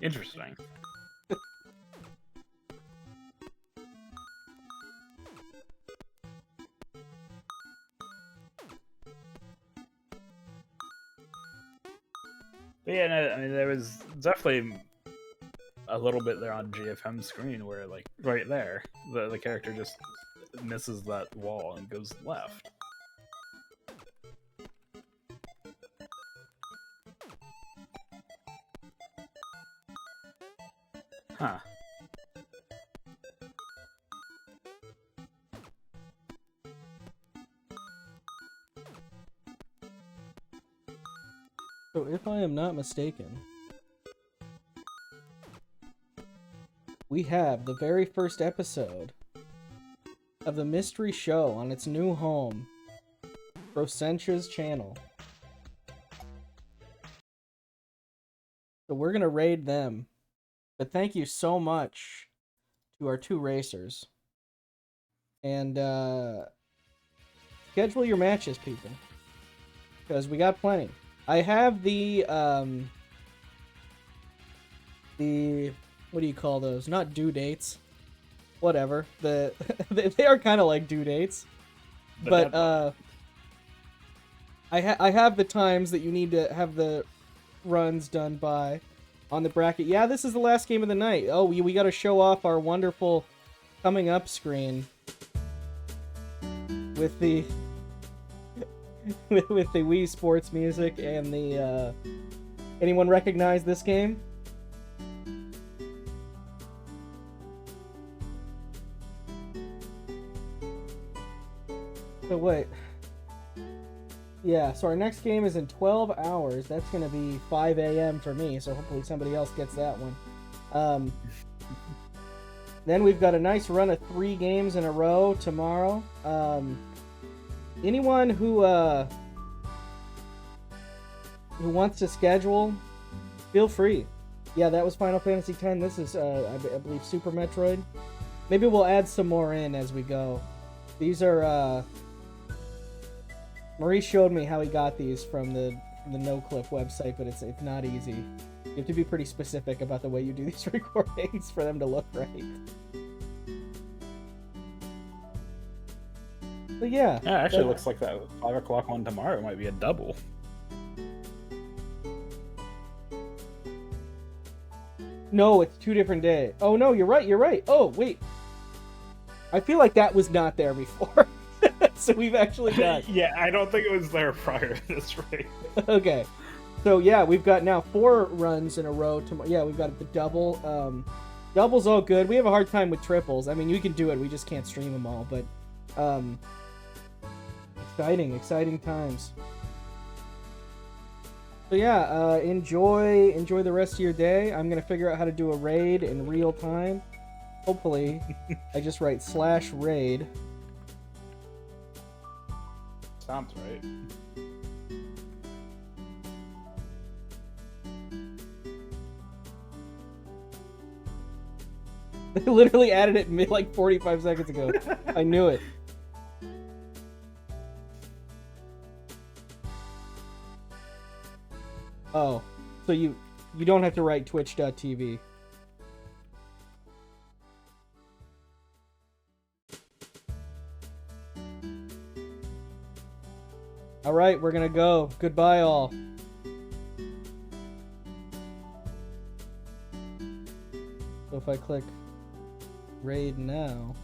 Interesting. But yeah, no, I mean, there was definitely a little bit there on GFM's screen where, like, right there, the character just misses that wall and goes left. Huh. So if I am not mistaken, we have the very first episode of the mystery show on its new home, Rosencha's channel. So we're gonna raid them. But thank you so much to our two racers. And schedule your matches, people. Because we got plenty. I have the what do you call those? Not due dates. Whatever. They are kind of like due dates. But I have the times that you need to have the runs done by on the bracket. Yeah, this is the last game of the night. Oh, we got to show off our wonderful coming up screen with the with the Wii Sports music and the anyone recognize this game? So wait. Yeah, so our next game is in 12 hours. That's going to be 5 a.m. for me, so hopefully somebody else gets that one. Then we've got a nice run of 3 games in a row tomorrow. Anyone who wants to schedule, feel free. Yeah, that was Final Fantasy X. This is, I believe, Super Metroid. Maybe we'll add some more in as we go. These are, Maurice showed me how he got these from the the NoClip website, but it's not easy. You have to be pretty specific about the way you do these recordings for them to look right. But yeah. Yeah, actually, it looks like that 5 o'clock one tomorrow might be a double. No, it's 2 different days. Oh no, you're right. Oh, wait. I feel like that was not there before. So we've actually got... Yeah, I don't think it was there prior to this race. Okay. So yeah, we've got now 4 runs in a row. Yeah, we've got the double. Double's all good. We have a hard time with triples. I mean, you can do it. We just can't stream them all. But exciting times. So yeah, enjoy the rest of your day. I'm gonna figure out how to do a raid in real time. Hopefully, I just write /raid. Sounds right. They literally added it like 45 seconds ago. I knew it. Oh, so you don't have to write twitch.tv. All right, we're gonna go. Goodbye, all. So if I click raid now,